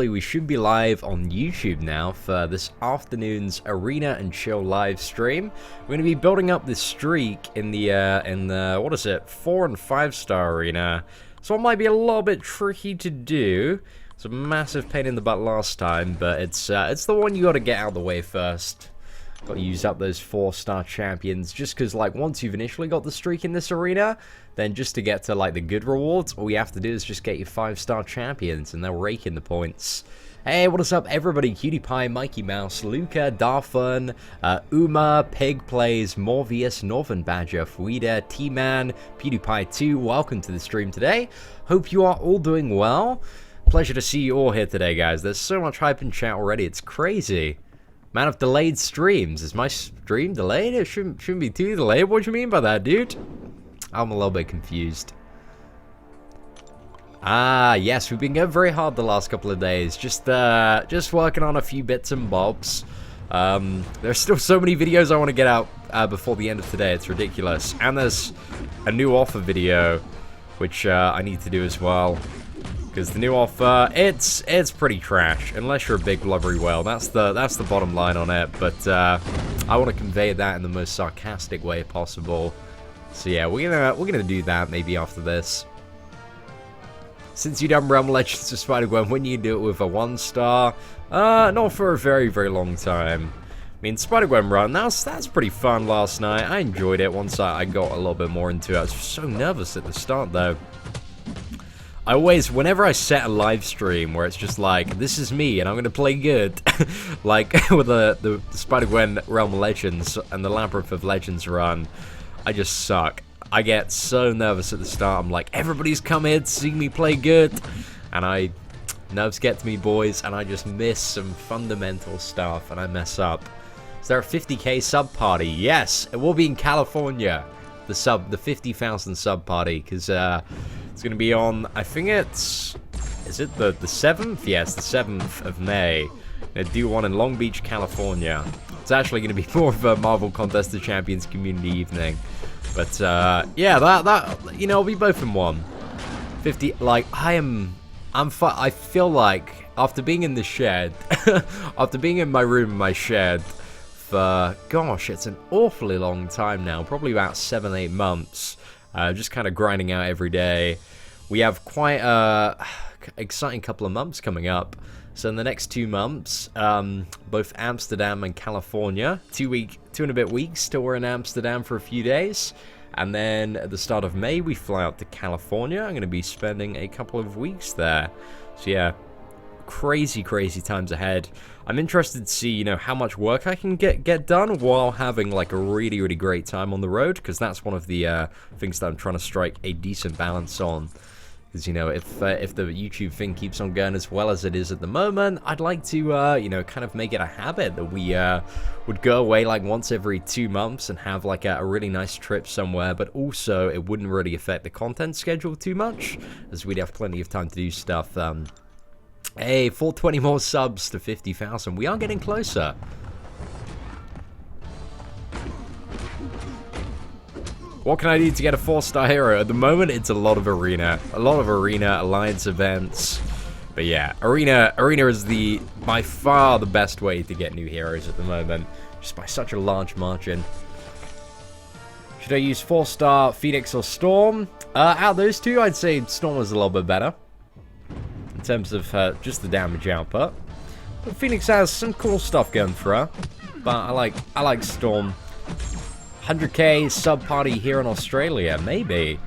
We should be live on YouTube now for this afternoon's Arena and Chill live stream. We're going to be building up this streak in the what is it, 4 and 5 star arena. So it might be a little bit tricky to do. It's a massive pain in the butt last time, but it's the one you got to get out of the way first. Got to use up those 4-star champions, just because, like, once you've initially got the streak in this arena, then just to get to, like, the good rewards, all you have to do is just get your 5-star champions, and they'll rake in the points. Hey, what is up, everybody? Cutie Pie, Mikey Mouse, Luca, Darfun, Uma, Pig Plays, Morvius, Northern Badger, Fuida, T-Man, PewDiePie 2, welcome to the stream today. Hope you are all doing well. Pleasure to see you all here today, guys. There's so much hype in chat already, it's crazy. Man of delayed streams. Is my stream delayed? It shouldn't be too delayed. What do you mean by that, dude? I'm a little bit confused. Ah, yes, we've been going very hard the last couple of days. Just working on a few bits and bobs. There's still so many videos I want to get out before the end of today. It's ridiculous. And there's a new offer video, which I need to do as well. Because the new offer, it's pretty trash, unless you're a big blubbery whale. That's the bottom line on it. But I want to convey that in the most sarcastic way possible. So yeah, we're gonna do that maybe after this. Since you done Realm Legends to Spider-Gwen, when you do it with a 1-star, not for a very, very long time. I mean, Spider-Gwen run, that's pretty fun last night. I enjoyed it once I got a little bit more into it. I was so nervous at the start though. I always, whenever I set a live stream where it's just like, this is me and I'm going to play good, like with the Spider-Gwen Realm Legends and the Labyrinth of Legends run, I just suck. I get so nervous at the start. I'm like, everybody's come here to see me play good. And nerves get to me, boys, and I just miss some fundamental stuff and I mess up. Is there a 50k sub party? Yes, it will be in California. The 50,000 sub party, because it's going to be on, I think is it the 7th? Yes, the 7th of May. They do one in Long Beach, California. It's actually going to be more of a Marvel Contest of Champions community evening. But, yeah, that you know, we both in one. 50, like, I feel like, after being in the shed, after being in my room in my shed, for, gosh, it's an awfully long time now, probably about 7-8 months, just kind of grinding out every day. We have quite a exciting couple of months coming up. So in the next 2 months, both Amsterdam and California, 2 and a bit weeks till we're in Amsterdam for a few days. And then at the start of May, we fly out to California. I'm going to be spending a couple of weeks there. So yeah, crazy times ahead. I'm interested to see, you know, how much work I can get done while having like a really great time on the road, because that's one of the things that I'm trying to strike a decent balance on. Because, you know, if the YouTube thing keeps on going as well as it is at the moment, I'd like to, you know, kind of make it a habit that we would go away like once every 2 months and have like a really nice trip somewhere, but also it wouldn't really affect the content schedule too much, as we'd have plenty of time to do stuff. Hey, 420 more subs to 50,000. We are getting closer. What can I do to get a 4-star hero? At the moment, it's a lot of arena. Alliance events. But yeah, arena is by far the best way to get new heroes at the moment. Just by such a large margin. Should I use 4-star Phoenix or Storm? Out of those two, I'd say Storm is a little bit better. In terms of just the damage output. But Phoenix has some cool stuff going for her. But I like Storm. 100k sub party here in Australia, maybe.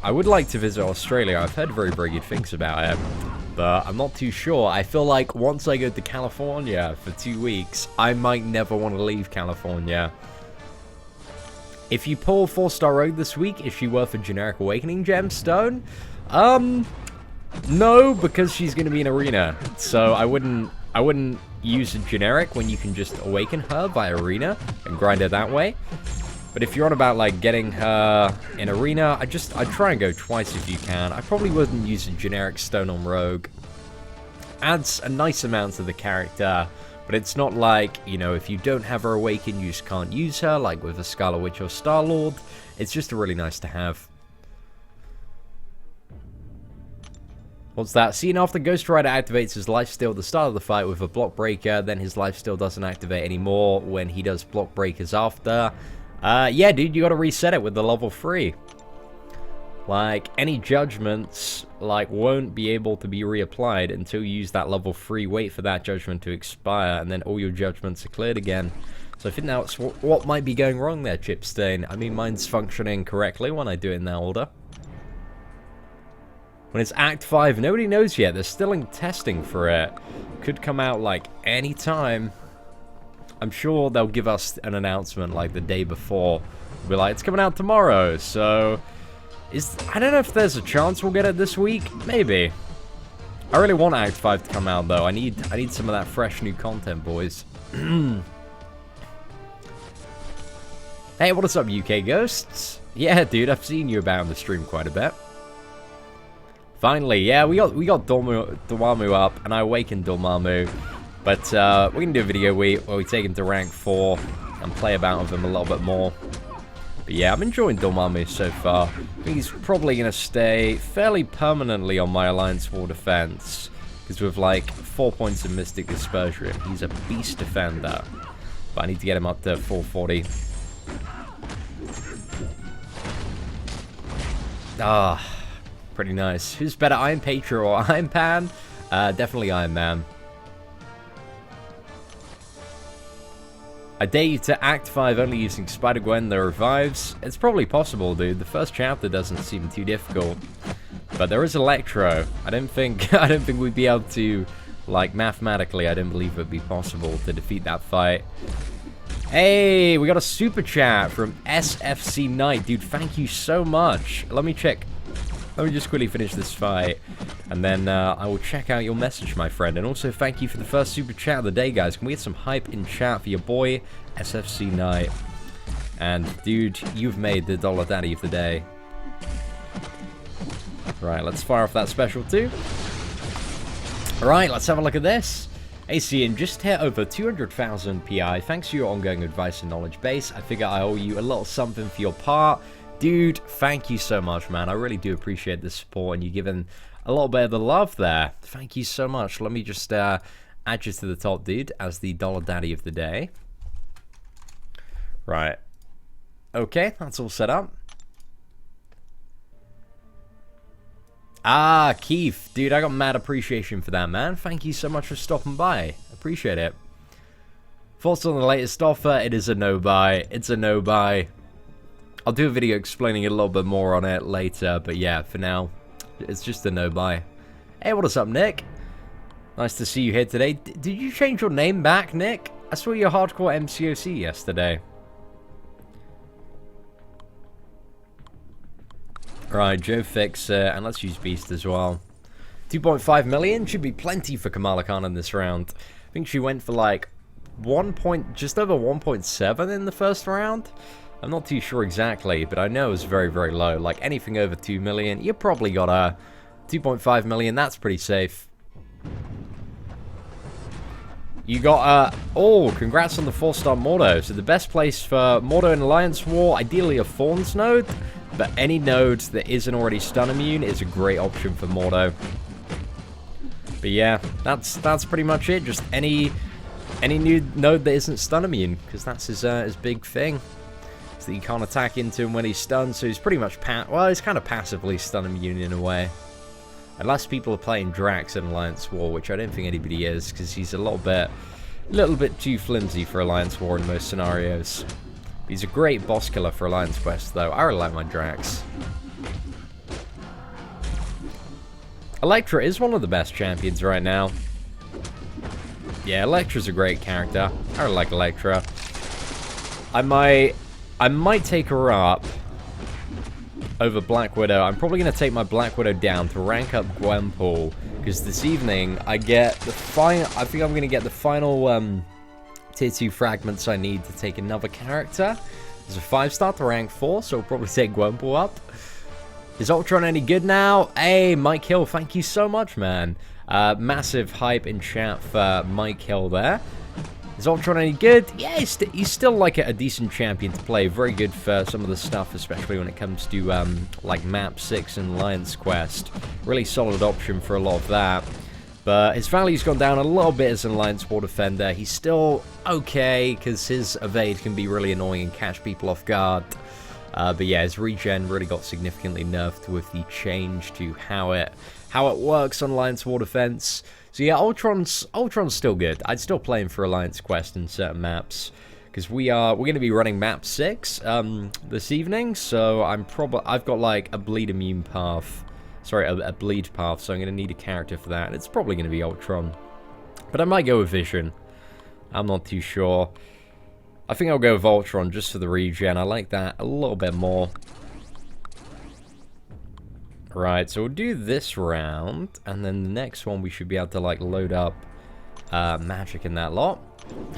I would like to visit Australia. I've heard very good things about it, but I'm not too sure. I feel like once I go to California for 2 weeks, I might never want to leave California. If you pull 4-star Rogue this week, is she worth a generic Awakening gemstone? No, because she's going to be in arena, so I wouldn't use a generic when you can just awaken her by arena and grind her that way. But if you're on about like getting her in arena, I'd try and go twice if you can. I probably wouldn't use a generic stone on Rogue. Adds a nice amount to the character, but it's not like, you know, if you don't have her awakened, you just can't use her, like with a Scarlet Witch or Star-Lord. It's just a really nice to have. What's that? Seen after Ghost Rider activates his lifesteal at the start of the fight with a block breaker, then his lifesteal doesn't activate anymore when he does block breakers after. Yeah, dude, you gotta reset it with the level 3. Like, any judgments, like, won't be able to be reapplied until you use that level 3, wait for that judgment to expire, and then all your judgments are cleared again. So I think that's what might be going wrong there, Chipstain. I mean, mine's functioning correctly when I do it in that order. When it's Act 5, nobody knows yet. They're still in testing for it. Could come out, like, any time. I'm sure they'll give us an announcement, like, the day before. Be like, it's coming out tomorrow, so... I don't know if there's a chance we'll get it this week. Maybe. I really want Act 5 to come out, though. I need some of that fresh new content, boys. Hey, what is up, UK Ghosts? Yeah, dude, I've seen you about on the stream quite a bit. Finally, yeah, we got Dormammu up, and I awakened Dormammu. But we're going to do a video where we take him to rank 4 and play about with him a little bit more. But yeah, I'm enjoying Dormammu so far. I think he's probably going to stay fairly permanently on my Alliance War defense. Because with like 4 points of Mystic Dispersion, he's a beast defender. But I need to get him up to 440. Ah. Pretty nice. Who's better, Iron Patriot or Iron Man? Definitely Iron Man. I dare you to Act 5 only using Spider-Gwen the revives. It's probably possible, dude. The first chapter doesn't seem too difficult. But there is Electro. I don't think we'd be able to, like, mathematically, I don't believe it would be possible to defeat that fight. Hey, we got a super chat from SFC Knight. Dude, thank you so much. Let me check. Let me just quickly finish this fight, and then I will check out your message, my friend. And also, thank you for the first super chat of the day, guys. Can we get some hype in chat for your boy, SFC Knight? And, dude, you've made the Dollar Daddy of the day. Right, let's fire off that special too. Alright, let's have a look at this. Hey, Cian, just hit over 200,000 PI. Thanks for your ongoing advice and knowledge base. I figure I owe you a little something for your part. Dude, thank you so much, man. I really do appreciate the support, and you giving a little bit of the love there. Thank you so much. Let me just add you to the top, dude, as the Dollar Daddy of the day. Right. Okay, that's all set up. Ah, Keith. Dude, I got mad appreciation for that, man. Thank you so much for stopping by. Appreciate it. Thoughts on the latest offer? It is a no-buy. It's a no-buy. I'll do a video explaining a little bit more on it later, but yeah, for now, it's just a no-buy. Hey, what is up, Nick? Nice to see you here today. Did you change your name back, Nick? I saw your hardcore MCOC yesterday. Right, Joe Fix, and let's use Beast as well. 2.5 million should be plenty for Kamala Khan in this round. I think she went for like just over 1.7 in the first round. I'm not too sure exactly, but I know it's very, very low. Like, anything over 2 million, you probably got a 2.5 million. That's pretty safe. You got oh, congrats on the 4-star Mordo. So the best place for Mordo in Alliance War, ideally a Thorns node, but any node that isn't already stun immune is a great option for Mordo. But yeah, that's pretty much it. Just any new node that isn't stun immune, because that's his big thing. That you can't attack into him when he's stunned, so he's pretty much well, he's kind of passively stun immune in a way. Unless people are playing Drax in Alliance War, which I don't think anybody is, because he's a little bit too flimsy for Alliance War in most scenarios. He's a great boss killer for Alliance Quest, though. I really like my Drax. Electra is one of the best champions right now. Yeah, Electra's a great character. I really like Electra. I might take her up over Black Widow. I'm probably going to take my Black Widow down to rank up Gwenpool, because this evening I get the final. I think I'm going to get the final tier 2 fragments I need to take another character. There's a 5-star to rank 4, so I'll probably take Gwenpool up. Is Ultron any good now? Hey, Mike Hill, thank you so much, man. Massive hype in chat for Mike Hill there. Is Ultron any good? Yeah, he's still like a decent champion to play. Very good for some of the stuff, especially when it comes to like Map 6 and Lion's Quest. Really solid option for a lot of that. But his value's gone down a little bit as an Alliance War Defender. He's still okay, because his evade can be really annoying and catch people off guard. But yeah, his regen really got significantly nerfed with the change to how it works on Alliance War Defense. So yeah, Ultron's still good. I'd still play him for Alliance Quest in certain maps, because we're going to be running map 6 this evening. So I've got like a bleed immune path. Sorry, a bleed path, so I'm going to need a character for that, and it's probably going to be Ultron. But I might go with Vision. I'm not too sure. I think I'll go with Ultron just for the regen. I like that a little bit more. Right, so we'll do this round, and then the next one we should be able to like load up magic in that lot.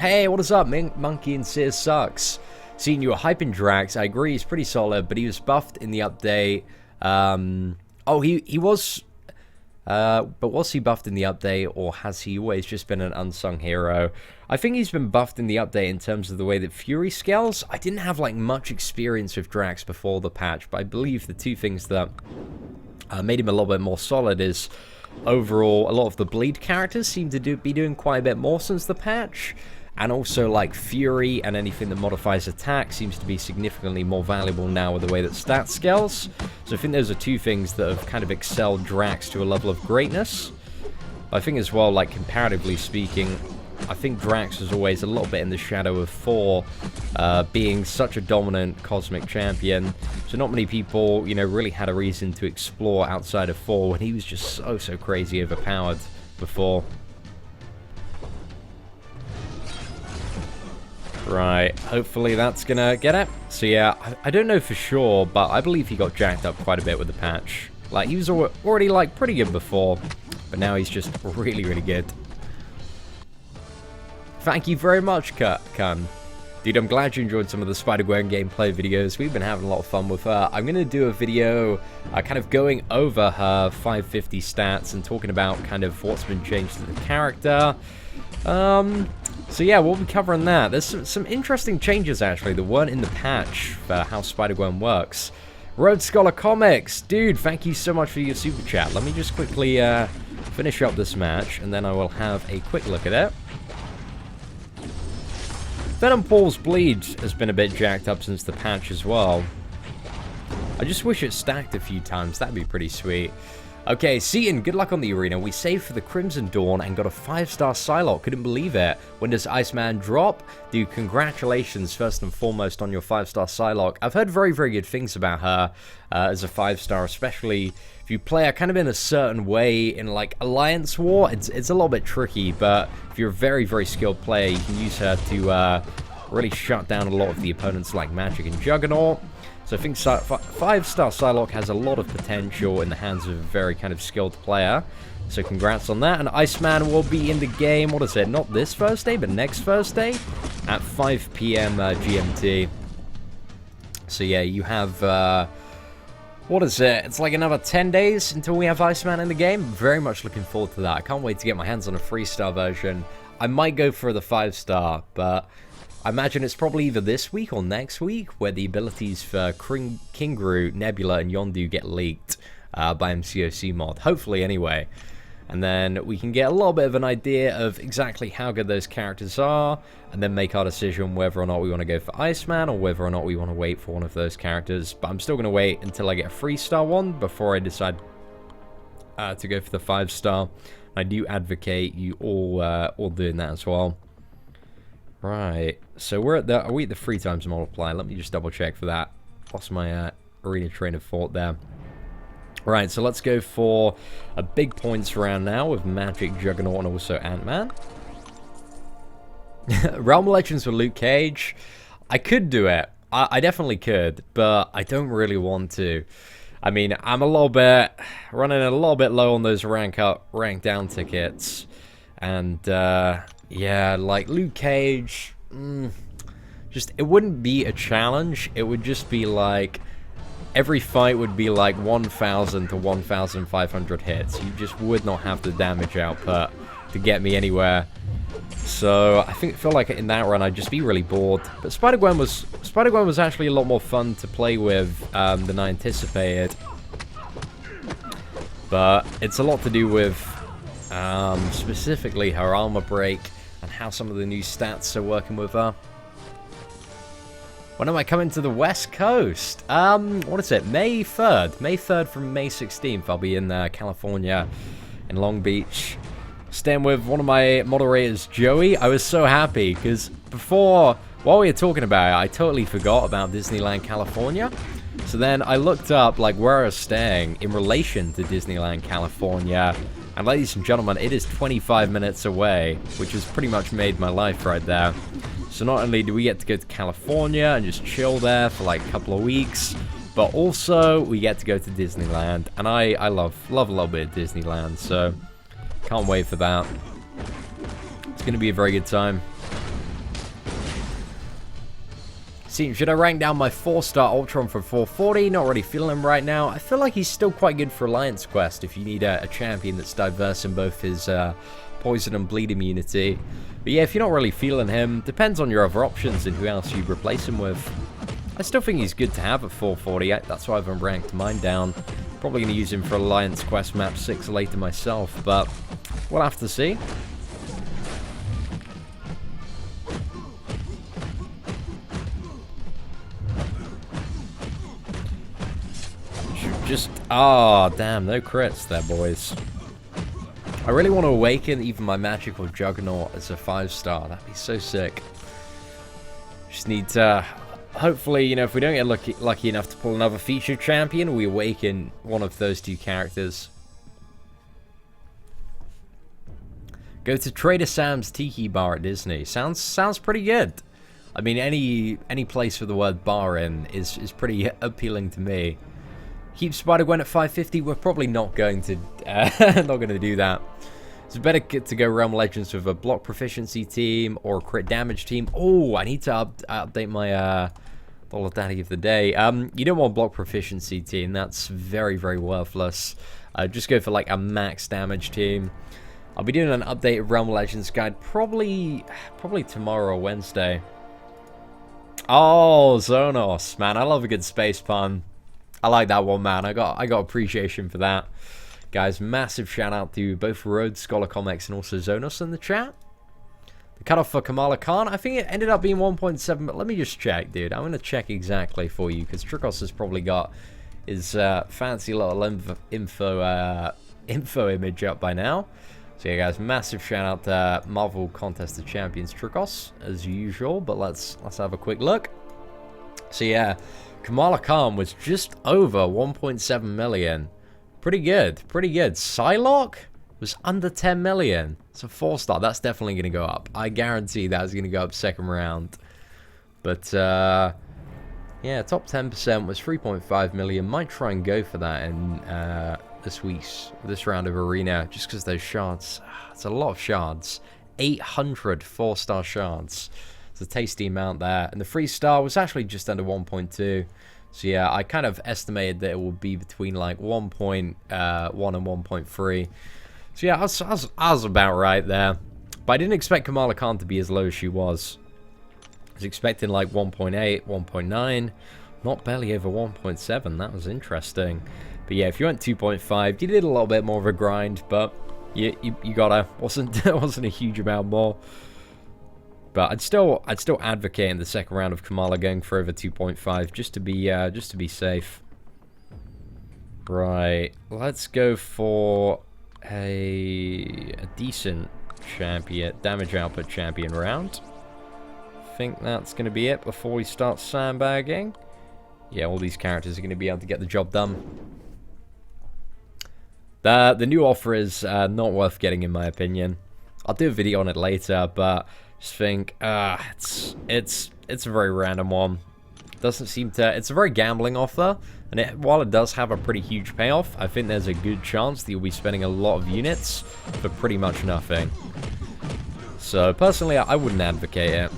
Hey, what is up, Monkey and Sears Sucks? Seeing you were hyping Drax. I agree, he's pretty solid, but he was buffed in the update. Oh, he was, but was he buffed in the update, or has he always just been an unsung hero? I think he's been buffed in the update in terms of the way that Fury scales. I didn't have like much experience with Drax before the patch, but I believe the two things that made him a little bit more solid is overall a lot of the bleed characters seem to be doing quite a bit more since the patch. And also, like, Fury and anything that modifies attack seems to be significantly more valuable now with the way that stat scales. So I think those are two things that have kind of excelled Drax to a level of greatness. I think as well, like, comparatively speaking, I think Drax was always a little bit in the shadow of Thor, being such a dominant cosmic champion. So not many people, you know, really had a reason to explore outside of Thor when he was just so crazy overpowered before. Right, hopefully that's gonna get it. So yeah, I don't know for sure, but I believe he got jacked up quite a bit with the patch. Like, he was already, like, pretty good before, but now he's just really good. Thank you very much, Kun. Dude, I'm glad you enjoyed some of the Spider-Gwen gameplay videos. We've been having a lot of fun with her. I'm gonna do a video kind of going over her 550 stats and talking about kind of what's been changed to the character. So yeah, we'll be covering that. There's some interesting changes, actually, that weren't in the patch for how Spider-Gwen works. Road Scholar Comics, dude, thank you so much for your super chat. Let me just quickly finish up this match, and then I will have a quick look at it. Venom Paul's Bleed has been a bit jacked up since the patch as well. I just wish it stacked a few times. That'd be pretty sweet. Okay, Seaton, good luck on the arena. We saved for the Crimson Dawn and got a 5-star Psylocke. Couldn't believe it. When does Iceman drop? Dude, congratulations first and foremost on your 5-star Psylocke. I've heard very good things about her as a 5-star, especially if you play her kind of in a certain way in like Alliance War. It's a little bit tricky, but if you're a very skilled player, you can use her to really shut down a lot of the opponents like Magic and Juggernaut. So I think 5-star Psylocke has a lot of potential in the hands of a very kind of skilled player. So congrats on that. And Iceman will be in the game, what is it, not this Thursday, but next Thursday at 5 PM GMT. So yeah, you have, what is it? It's like another 10 days until we have Iceman in the game. Very much looking forward to that. I can't wait to get my hands on a 3-star version. I might go for the 5-star, but I imagine it's probably either this week or next week where the abilities for Kingaroo, Nebula, and Yondu get leaked by MCOC mod. Hopefully, anyway. And then we can get a little bit of an idea of exactly how good those characters are, and then make our decision whether or not we want to go for Iceman or whether or not we want to wait for one of those characters. But I'm still going to wait until I get a 3-star one before I decide to go for the 5-star. I do advocate you all doing that as well. Right, so we're at the, are we at the 3 times multiply? Let me just double check for that. Lost my arena train of thought there. Right, so let's go for a big points round now with Magic, Juggernaut, and also Ant-Man. Realm Legends with Luke Cage. I could do it. I definitely could, but I don't really want to. I mean, I'm running a little bit low on those rank down tickets. And, yeah, like Luke Cage, just, it wouldn't be a challenge. It would just be like, every fight would be like 1,000 to 1,500 hits. You just would not have the damage output to get me anywhere. So I feel like in that run I'd just be really bored. But Spider-Gwen was actually a lot more fun to play with than I anticipated. But it's a lot to do with specifically her armor break and how some of the new stats are working with her. When am I coming to the West Coast? What is it? May 3rd. May 3rd from May 16th. I'll be in California, in Long Beach, staying with one of my moderators, Joey. I was so happy because while we were talking about it, I totally forgot about Disneyland California. So then I looked up like where I was staying in relation to Disneyland California. And ladies and gentlemen, it is 25 minutes away, which has pretty much made my life right there. So not only do we get to go to California and just chill there for like a couple of weeks, but also we get to go to Disneyland. And I love a little bit of Disneyland, so can't wait for that. It's going to be a very good time. See, should I rank down my 4-star Ultron for 440? Not really feeling him right now. I feel like he's still quite good for Alliance Quest if you need a champion that's diverse in both his poison and bleed immunity. But yeah, if you're not really feeling him, depends on your other options and who else you replace him with. I still think he's good to have at 440. That's why I've ranked mine down. Probably going to use him for Alliance Quest Map 6 later myself, but we'll have to see. Damn, no crits there, boys. I really want to awaken even my magical Juggernaut as a 5-star. That'd be so sick. Just need to, hopefully, you know, if we don't get lucky enough to pull another featured champion, we awaken one of those two characters. Go to Trader Sam's Tiki Bar at Disney. Sounds pretty good. I mean, any place with the word bar in is pretty appealing to me. Keep Spider-Gwen at 550. We're probably not going to do that. It's better to go Realm Legends with a block proficiency team or a crit damage team. Oh, I need to update my Dollar Daddy of the day. You don't want block proficiency team. That's very, very worthless. Just go for like a max damage team. I'll be doing an updated Realm Legends guide probably tomorrow or Wednesday. Oh, Zonos, man, I love a good space pun. I like that one, man. I got appreciation for that. Guys, massive shout out to both Rhodes Scholar Comics and also Zonos in the chat. The cutoff for Kamala Khan, I think it ended up being 1.7, but let me just check, dude. I'm going to check exactly for you, because Tricos has probably got his fancy little info image up by now. So yeah, guys, massive shout out to Marvel Contest of Champions Tricos, as usual, but let's have a quick look. So yeah, Kamala Khan was just over 1.7 million. Pretty good, pretty good. Psylocke was under 10 million. It's a 4-star. That's definitely going to go up. I guarantee that's going to go up second round. But, yeah, top 10% was 3.5 million. Might try and go for that in this round of Arena, just because those shards. It's a lot of shards. 800 4-star shards. It's a tasty amount there. And the 3-star was actually just under 1.2. So yeah, I kind of estimated that it would be between like 1.1 and 1.3. So yeah, I was about right there. But I didn't expect Kamala Khan to be as low as she was. I was expecting like 1.8, 1.9. Not barely over 1.7. That was interesting. But yeah, if you went 2.5, you did a little bit more of a grind, but you gotta. Wasn't a huge amount more. But I'd still advocate in the second round of Kamala going for over 2.5 just to be safe. Right, let's go for a decent champion, damage output champion round. I think that's going to be it before we start sandbagging. Yeah, all these characters are going to be able to get the job done. The new offer is not worth getting in my opinion. I'll do a video on it later, but just think it's a very random one. Doesn't seem to. It's a very gambling offer, and while it does have a pretty huge payoff, I think there's a good chance that you'll be spending a lot of units for pretty much nothing. So personally, I wouldn't advocate it,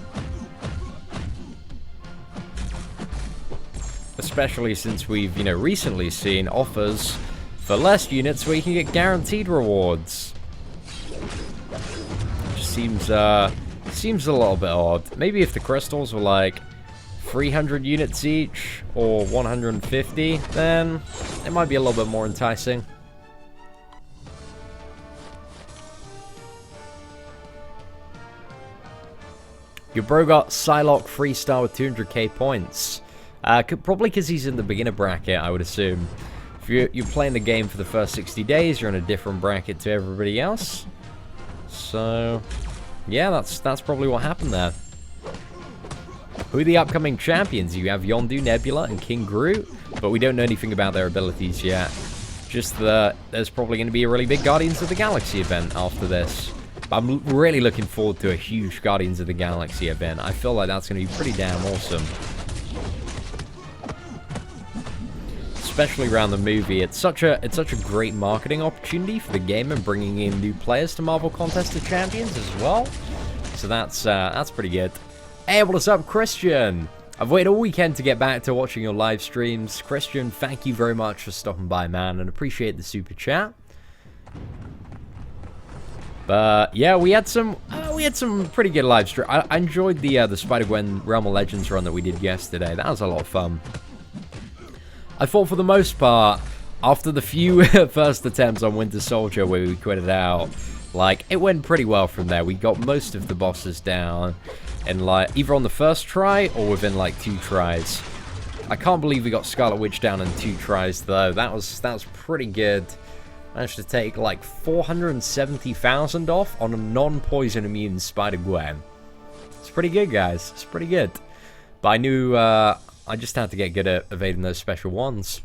especially since we've recently seen offers for less units where you can get guaranteed rewards. seems seems a little bit odd. Maybe if the crystals were like 300 units each or 150, then it might be a little bit more enticing. Your bro got Psylocke 3-star with 200k points. Probably because he's in the beginner bracket, I would assume. If you're playing the game for the first 60 days, you're in a different bracket to everybody else. So, yeah, that's probably what happened there. Who are the upcoming champions? You have Yondu, Nebula, and King Groot, but we don't know anything about their abilities yet. Just that there's probably going to be a really big Guardians of the Galaxy event after this. I'm really looking forward to a huge Guardians of the Galaxy event. I feel like that's going to be pretty damn awesome. Especially around the movie. It's such a great marketing opportunity for the game and bringing in new players to Marvel Contest of Champions as well. So that's pretty good. Hey, what is up, Christian? I've waited all weekend to get back to watching your live streams. Christian, thank you very much for stopping by, man, and appreciate the super chat. But yeah, we had some pretty good live stream. I enjoyed the Spider-Gwen Realm of Legends run that we did yesterday. That was a lot of fun. I thought for the most part, after the few first attempts on Winter Soldier where we quitted out, like it went pretty well from there. We got most of the bosses down, and like either on the first try or within like 2 tries. I can't believe we got Scarlet Witch down in 2 tries though. That was pretty good. Managed to take like 470,000 off on a non-poison immune Spider-Gwen. It's pretty good, guys. It's pretty good. But I knew I just had to get good at evading those special ones.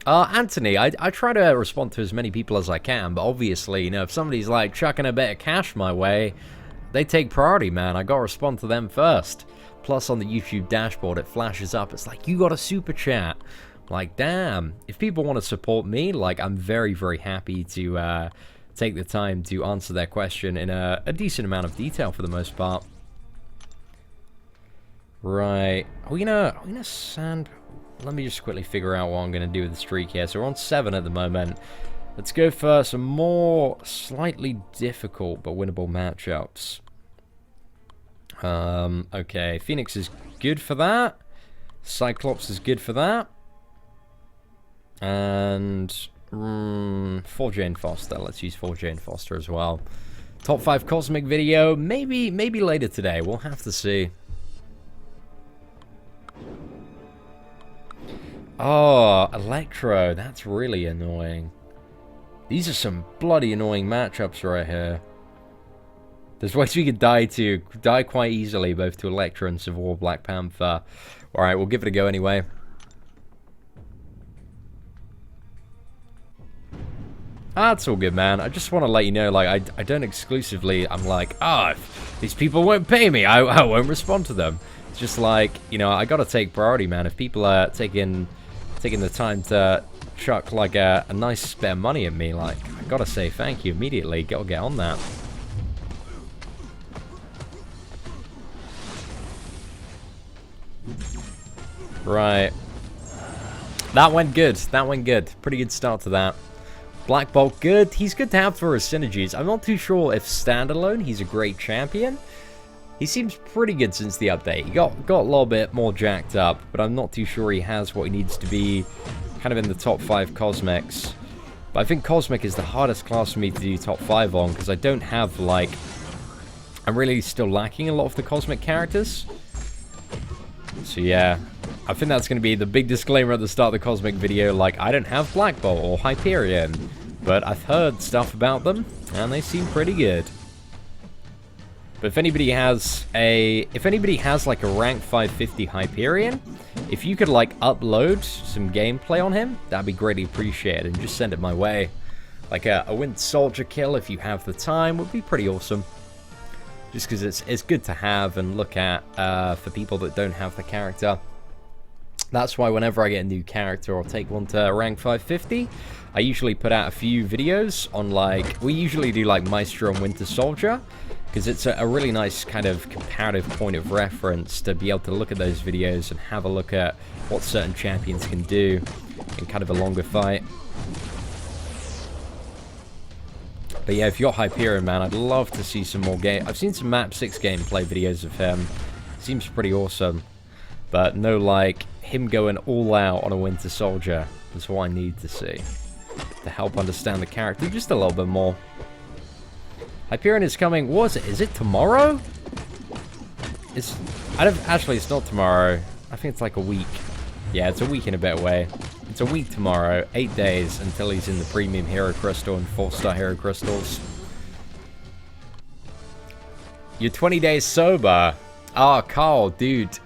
Anthony, I try to respond to as many people as I can, but obviously, you know, if somebody's like chucking a bit of cash my way, they take priority, man. I gotta respond to them first. Plus, on the YouTube dashboard, it flashes up. It's like, you got a super chat. Like, damn, if people want to support me, like, I'm very, very happy to take the time to answer their question in a decent amount of detail for the most part. Right. Are we gonna sand... Let me just quickly figure out what I'm going to do with the streak here. So we're on 7 at the moment. Let's go for some more slightly difficult but winnable matchups. Okay, Phoenix is good for that. Cyclops is good for that. And 4 Jane Foster. Let's use 4 Jane Foster as well. Top 5 Cosmic video. Maybe later today. We'll have to see. Oh, Electro. That's really annoying. These are some bloody annoying matchups right here. There's ways we could die quite easily, both to Electro and Civil War Black Panther. Alright, we'll give it a go anyway. That's all good, man. I just want to let you know, like, I don't exclusively, I'm like, if these people won't pay me, I won't respond to them. It's just like, you know, I gotta take priority, man. If people are taking the time to chuck, like, a nice bit of money at me, like, I gotta say thank you immediately. Gotta get on that. Right. That went good. That went good. Pretty good start to that. Black Bolt, good. He's good to have for his synergies. I'm not too sure if standalone he's a great champion. He seems pretty good since the update. He got a little bit more jacked up, but I'm not too sure he has what he needs to be kind of in the top 5 Cosmics. But I think Cosmic is the hardest class for me to do top 5 on, because I don't have, like... I'm really still lacking a lot of the Cosmic characters. So yeah, I think that's going to be the big disclaimer at the start of the Cosmic video, like, I don't have Black Bolt or Hyperion, but I've heard stuff about them, and they seem pretty good. But if anybody has like a rank 550 Hyperion, if you could like upload some gameplay on him, that'd be greatly appreciated, and just send it my way. Like a Winter Soldier kill, if you have the time, would be pretty awesome. Just because it's good to have and look at for people that don't have the character. That's why whenever I get a new character or take one to rank 550, I usually put out a few videos on, like, we usually do like Maestro and Winter Soldier, because it's a really nice kind of comparative point of reference to be able to look at those videos and have a look at what certain champions can do in kind of a longer fight. But yeah, if you're Hyperion, man, I'd love to see some more game. I've seen some Map 6 gameplay videos of him. Seems pretty awesome. But no, like, him going all out on a Winter Soldier is what I need to see to help understand the character just a little bit more. Hyperion is coming. What is it? Is it tomorrow? Actually, it's not tomorrow. I think it's like a week. Yeah, it's a week and a bit away. It's a week tomorrow. 8 days until he's in the Premium Hero Crystal and 4-star Hero Crystals. You're 20 days sober. Ah, Carl, dude.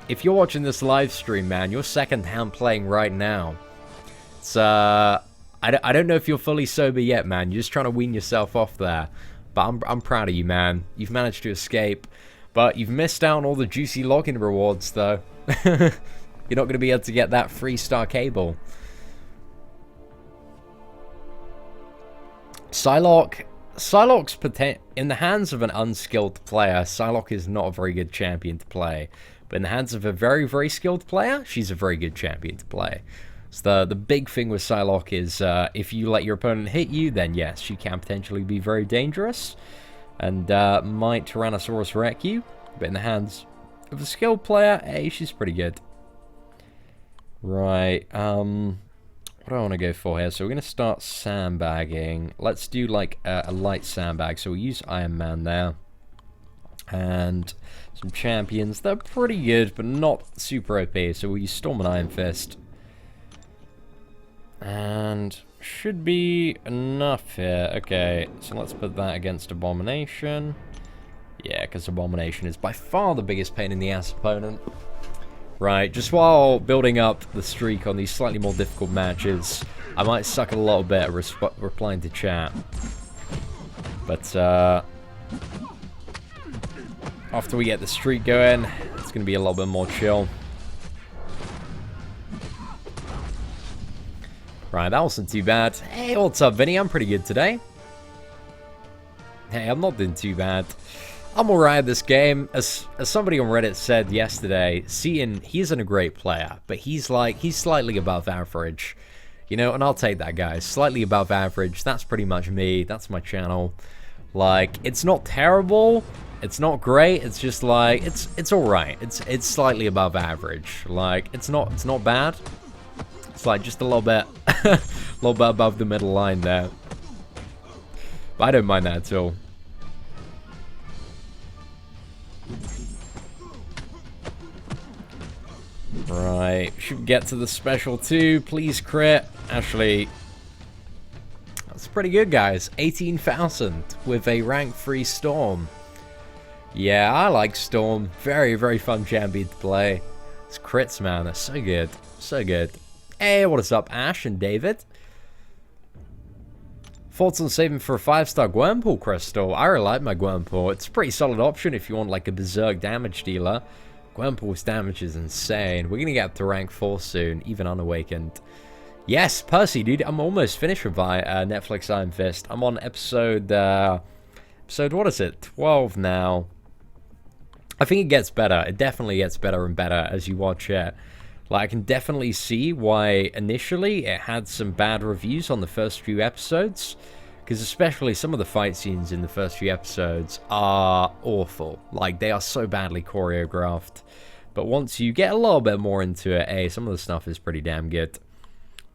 If you're watching this live stream, man, you're second-hand playing right now. It's, I don't know if you're fully sober yet, man. You're just trying to wean yourself off there. But I'm proud of you, man. You've managed to escape. But you've missed out on all the juicy login rewards, though. You're not going to be able to get that 3-star cable. Psylocke's in the hands of an unskilled player, Psylocke is not a very good champion to play. But in the hands of a very, very skilled player, she's a very good champion to play. So the big thing with Psylocke is if you let your opponent hit you, then yes, she can potentially be very dangerous. And might Tyrannosaurus wreck you. But in the hands of a skilled player, hey, she's pretty good. Right, what do I want to go for here? So we're going to start sandbagging. Let's do like a light sandbag. So we'll use Iron Man there. And some champions. They're pretty good, but not super OP. So we'll use Storm and Iron Fist. And should be enough here. Okay, so let's put that against Abomination. Yeah, because Abomination is by far the biggest pain in the ass opponent. Right, just while building up the streak on these slightly more difficult matches, I might suck a little bit at replying to chat. But, after we get the streak going, it's going to be a little bit more chill. Right, that wasn't too bad. Hey, what's up, Vinny? I'm pretty good today. Hey, I'm not doing too bad. I'm alright at this game. As somebody on Reddit said yesterday, Seaton, he isn't a great player, but he's slightly above average. You know, and I'll take that, guys. Slightly above average. That's pretty much me. That's my channel. Like, it's not terrible. It's not great. It's just like it's alright. It's slightly above average. Like, it's not bad. It's like just a little bit a little bit above the middle line there. But I don't mind that at all. Right, should get to the special too. Please crit. Actually, that's pretty good, guys. 18,000 with a rank 3 Storm. Yeah, I like Storm. Very, very fun champion to play. It's crits, man. They're so good. So good. Hey, what is up, Ash and David? Thoughts on saving for a 5-star Gwenpool crystal? I really like my Gwenpool. It's a pretty solid option if you want like a berserk damage dealer. Gwenpool's damage is insane. We're going to get up to rank 4 soon, even unawakened. Yes, Percy, dude, I'm almost finished with my Netflix Iron Fist. I'm on episode, what is it? 12 now. I think it gets better. It definitely gets better and better as you watch it. Like, I can definitely see why initially it had some bad reviews on the first few episodes. Because especially some of the fight scenes in the first few episodes are awful. Like, they are so badly choreographed. But once you get a little bit more into it, hey, some of the stuff is pretty damn good.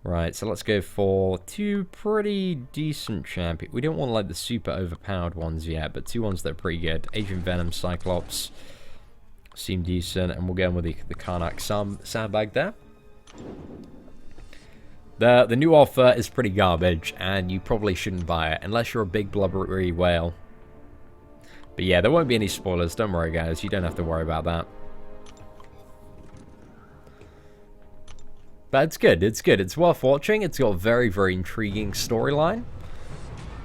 Right, so let's go for 2 pretty decent champions. We don't want, like, the super overpowered ones yet, but 2 ones that are pretty good. Agent Venom, Cyclops seem decent, and we'll go in with the Karnak sandbag there. The new offer is pretty garbage, and you probably shouldn't buy it, unless you're a big blubbery whale. But yeah, there won't be any spoilers, don't worry guys, you don't have to worry about that. But it's good, it's worth watching, it's got a very, very intriguing storyline.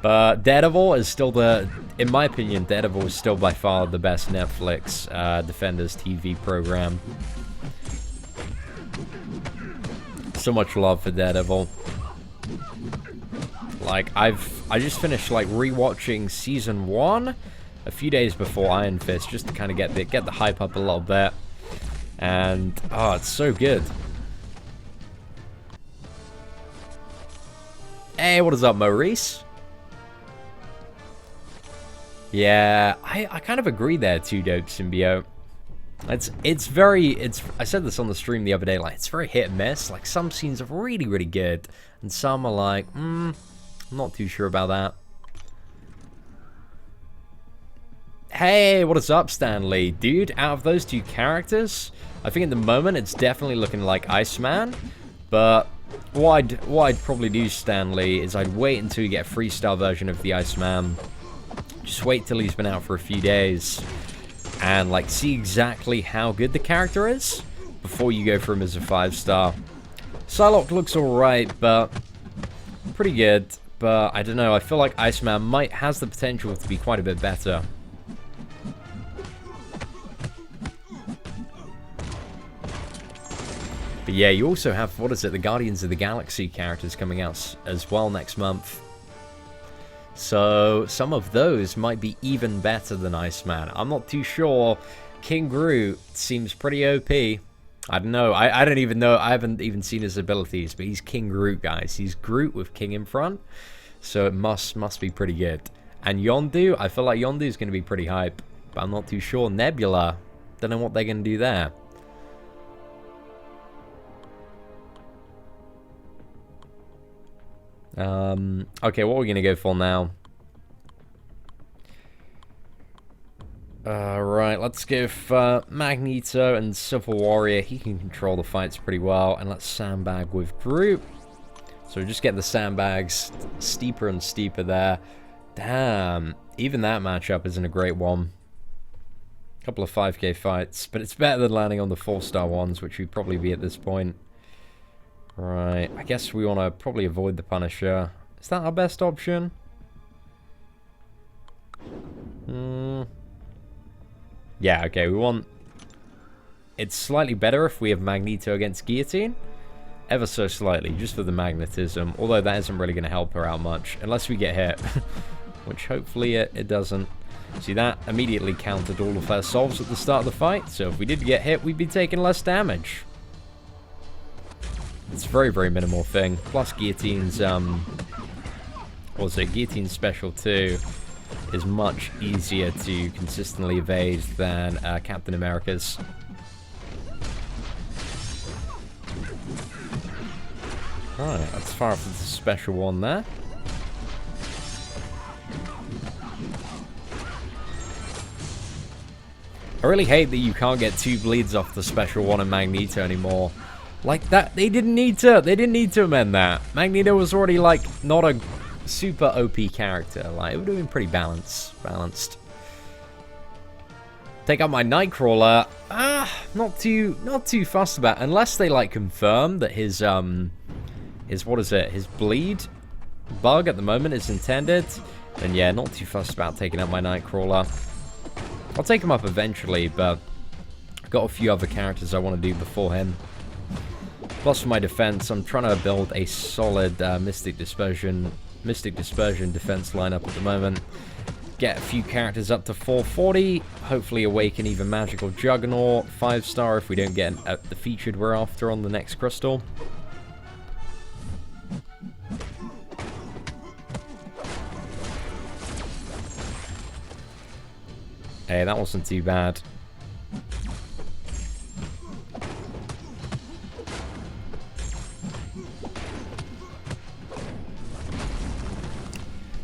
But Daredevil is still in my opinion, Daredevil is still by far the best Netflix Defenders TV program. So much love for Daredevil. Like, I just finished like rewatching season 1 a few days before Iron Fist just to kind of get the hype up a little bit. And oh, it's so good. Hey, what is up, Maurice? Yeah, I kind of agree there too, Dope Symbiote. I said this on the stream the other day, like, it's very hit and miss. Like, some scenes are really, really good, and some are like, I'm not too sure about that. Hey, what is up, Stanley? Dude, out of those two characters, I think at the moment it's definitely looking like Iceman, but what I'd probably do, Stanley, is I'd wait until you get a freestyle version of the Iceman. Just wait till he's been out for a few days, and like see exactly how good the character is before you go for him as a 5-star. Psylocke looks alright, but pretty good. But I don't know, I feel like Iceman has the potential to be quite a bit better. But yeah, you also have, what is it, the Guardians of the Galaxy characters coming out as well next month. So some of those might be even better than Iceman. I'm not too sure. King Groot seems pretty OP. I don't know. I don't even know. I haven't even seen his abilities, but he's King Groot, guys. He's Groot with King in front. So it must be pretty good. And Yondu, I feel like Yondu is going to be pretty hype, but I'm not too sure. Nebula, don't know what they're going to do there. Okay, what are we going to go for now? Right, let's go for Magneto and Civil Warrior. He can control the fights pretty well. And let's sandbag with Groot. So just get the sandbags steeper and steeper there. Damn, even that matchup isn't a great one. Couple of 5k fights, but it's better than landing on the 4-star ones, which we'd probably be at this point. Right, I guess we want to probably avoid the Punisher. Is that our best option? Yeah, okay, we want... It's slightly better if we have Magneto against Guillotine. Ever so slightly, just for the magnetism. Although that isn't really going to help her out much, unless we get hit. Which hopefully it doesn't. See, that immediately countered all of her solves at the start of the fight. So if we did get hit, we'd be taking less damage. It's a very, very minimal thing. Plus Guillotine's, Guillotine's special too is much easier to consistently evade than Captain America's. Right, let's fire up with the special one there. I really hate that you can't get 2 bleeds off the special one in Magneto anymore. Like that, they didn't need to amend that. Magneto was already like not a super OP character. Like it would have been pretty balanced. Take out my Nightcrawler. Not too fussed about, unless they like confirm that his bleed bug at the moment is intended. Then yeah, not too fussed about taking out my Nightcrawler. I'll take him up eventually, but I've got a few other characters I want to do before him. Plus for my defense, I'm trying to build a solid Mystic Dispersion defense lineup at the moment. Get a few characters up to 440. Hopefully awaken even Magical Juggernaut 5-star if we don't get the featured we're after on the next crystal. Hey, that wasn't too bad.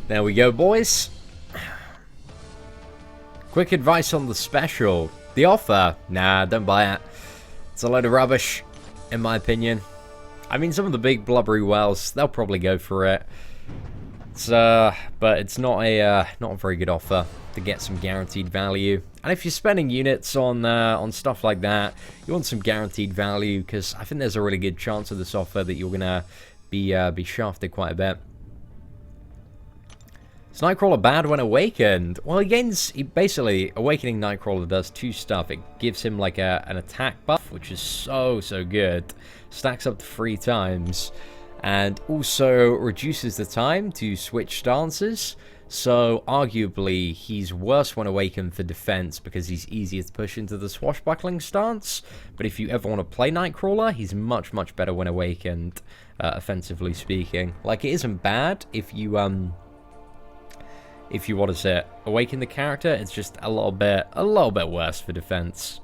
There we go, boys. Quick advice on the special. The offer, nah, don't buy it. It's a load of rubbish, in my opinion. I mean, some of the big blubbery whales, they'll probably go for it. But it's not a very good offer to get some guaranteed value. And if you're spending units on stuff like that, you want some guaranteed value, because I think there's a really good chance of this offer that you're gonna be shafted quite a bit. Is Nightcrawler bad when awakened? Well, basically, awakening Nightcrawler does 2 stuff. It gives him like an attack buff, which is so good. Stacks up to 3 times. And also reduces the time to switch stances. So, arguably, he's worse when awakened for defense because he's easier to push into the swashbuckling stance. But if you ever want to play Nightcrawler, he's much better when awakened, offensively speaking. Like, it isn't bad if you if you want to awaken the character. It's just a little bit worse for defense.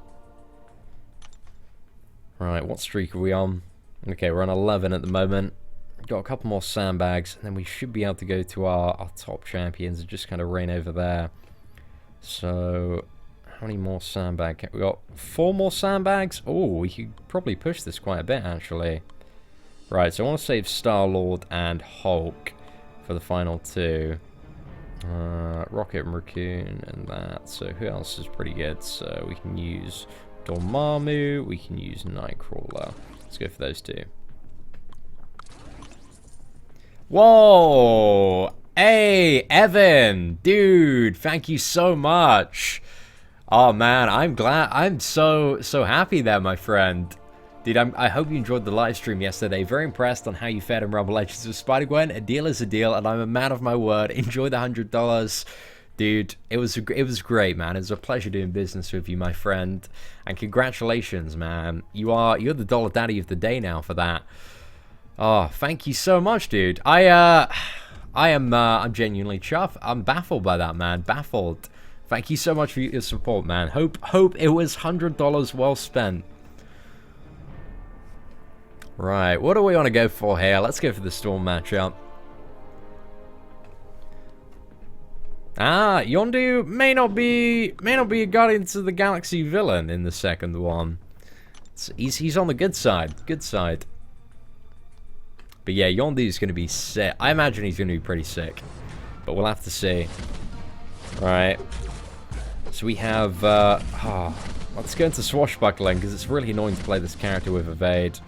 Right, what streak are we on? Okay, we're on 11 at the moment. Got a couple more sandbags, and then we should be able to go to our top champions and just kind of reign over there. So, how many more sandbags? We got 4 more sandbags? Oh, we could probably push this quite a bit, actually. Right, so I want to save Star-Lord and Hulk for the final 2. Rocket and Raccoon and that. So, who else is pretty good? So, we can use Dormammu, we can use Nightcrawler. Let's go for those 2. Whoa! Hey, Evan! Dude, thank you so much! Oh man, I'm glad. I'm so happy there, my friend. Dude, I hope you enjoyed the live stream yesterday. Very impressed on how you fared in Rumble Legends with Spider-Gwen. A deal is a deal, and I'm a man of my word. Enjoy the $100. Dude, it was great, man. It was a pleasure doing business with you, my friend. And congratulations, man. You're the dollar daddy of the day now for that. Oh, thank you so much, dude. I'm genuinely chuffed. I'm baffled by that, man. Baffled. Thank you so much for your support, man. Hope it was $100 well spent. Right, what do we want to go for here? Let's go for the Storm matchup. Ah, Yondu may not be a Guardians of the Galaxy villain in the second one. He's on the good side. Good side. But yeah, Yondu's going to be sick. I imagine he's going to be pretty sick. But we'll have to see. Right. So we have... let's go into Swashbuckling, because it's really annoying to play this character with Evade.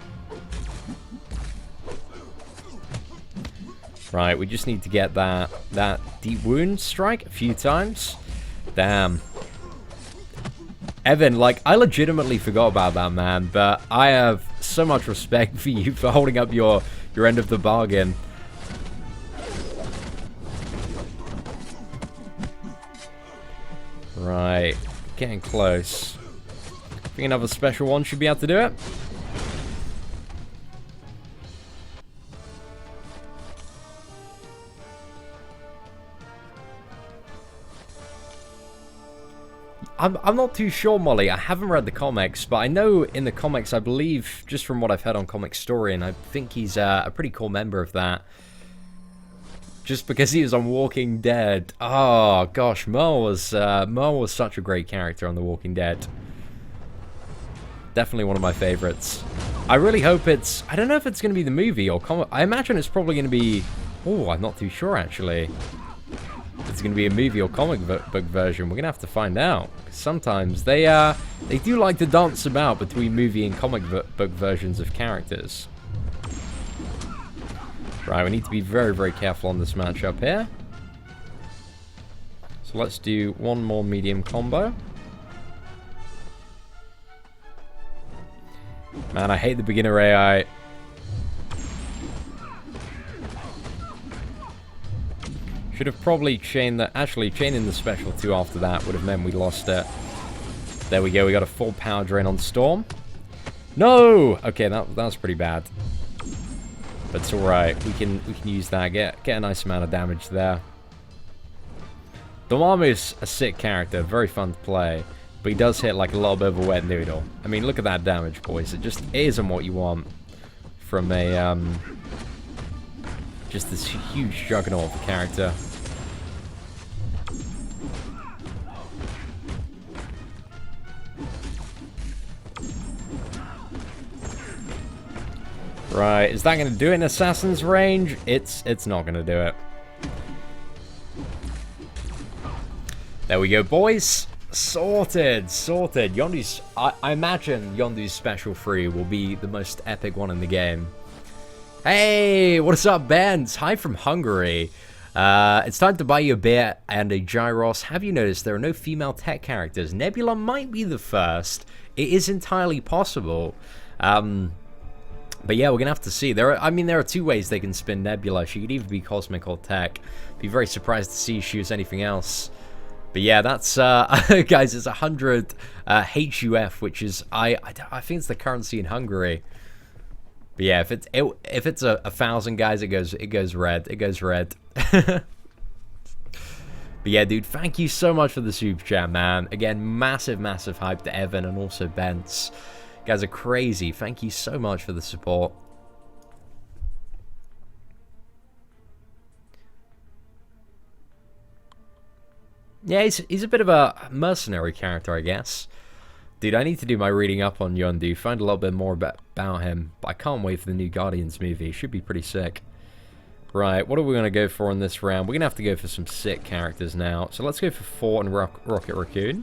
Right, we just need to get that Deep Wound strike a few times. Damn. Evan, like, I legitimately forgot about that, man. But I have so much respect for you for holding up your end of the bargain. Right, getting close. I think another special one should be able to do it. I'm not too sure, Molly. I haven't read the comics, but I know in the comics, I believe, just from what I've heard on Comic Story, and I think he's a pretty cool member of that. Just because he was on Walking Dead. Oh, gosh, Merle was such a great character on The Walking Dead. Definitely one of my favorites. I really hope it's... I don't know if it's going to be the movie or comic. I imagine it's probably going to be... Oh, I'm not too sure, actually. If it's going to be a movie or comic book version. We're going to have to find out. Sometimes they do like to dance about between movie and comic book versions of characters. Right, we need to be very, very careful on this matchup here. So let's do one more medium combo. Man, I hate the beginner AI. Should have probably chained the... Actually, chaining the special 2 after that would have meant we lost it. There we go, we got a full power drain on Storm. No! Okay, that was pretty bad. But it's alright, we can use that, get a nice amount of damage there. Dormammu's a sick character, very fun to play. But he does hit like a little bit of a wet noodle. I mean, look at that damage, boys. It just isn't what you want from a, just this huge juggernaut of a character. Right, is that going to do it in Assassin's range? It's not going to do it. There we go, boys. Sorted. Yondu's... I imagine Yondu's special 3 will be the most epic one in the game. Hey, what's up, Benz? Hi from Hungary. It's time to buy you a beer and a gyros. Have you noticed there are no female tech characters? Nebula might be the first. It is entirely possible. But yeah, we're gonna have to see. There are 2 ways they can spin Nebula. She could either be cosmic or tech. Be very surprised to see she was anything else. But yeah, that's guys. It's 100 HUF, which is I think it's the currency in Hungary. But yeah, if it's a 1,000 guys, it goes red. It goes red. But yeah, dude, thank you so much for the super chat, man. Again, massive, massive hype to Evan and also Bence. You guys are crazy. Thank you so much for the support. Yeah, he's a bit of a mercenary character, I guess. Dude, I need to do my reading up on Yondu, find a little bit more about him. But I can't wait for the new Guardians movie. It should be pretty sick. Right, what are we going to go for in this round? We're going to have to go for some sick characters now. So let's go for Fort and Rocket Raccoon.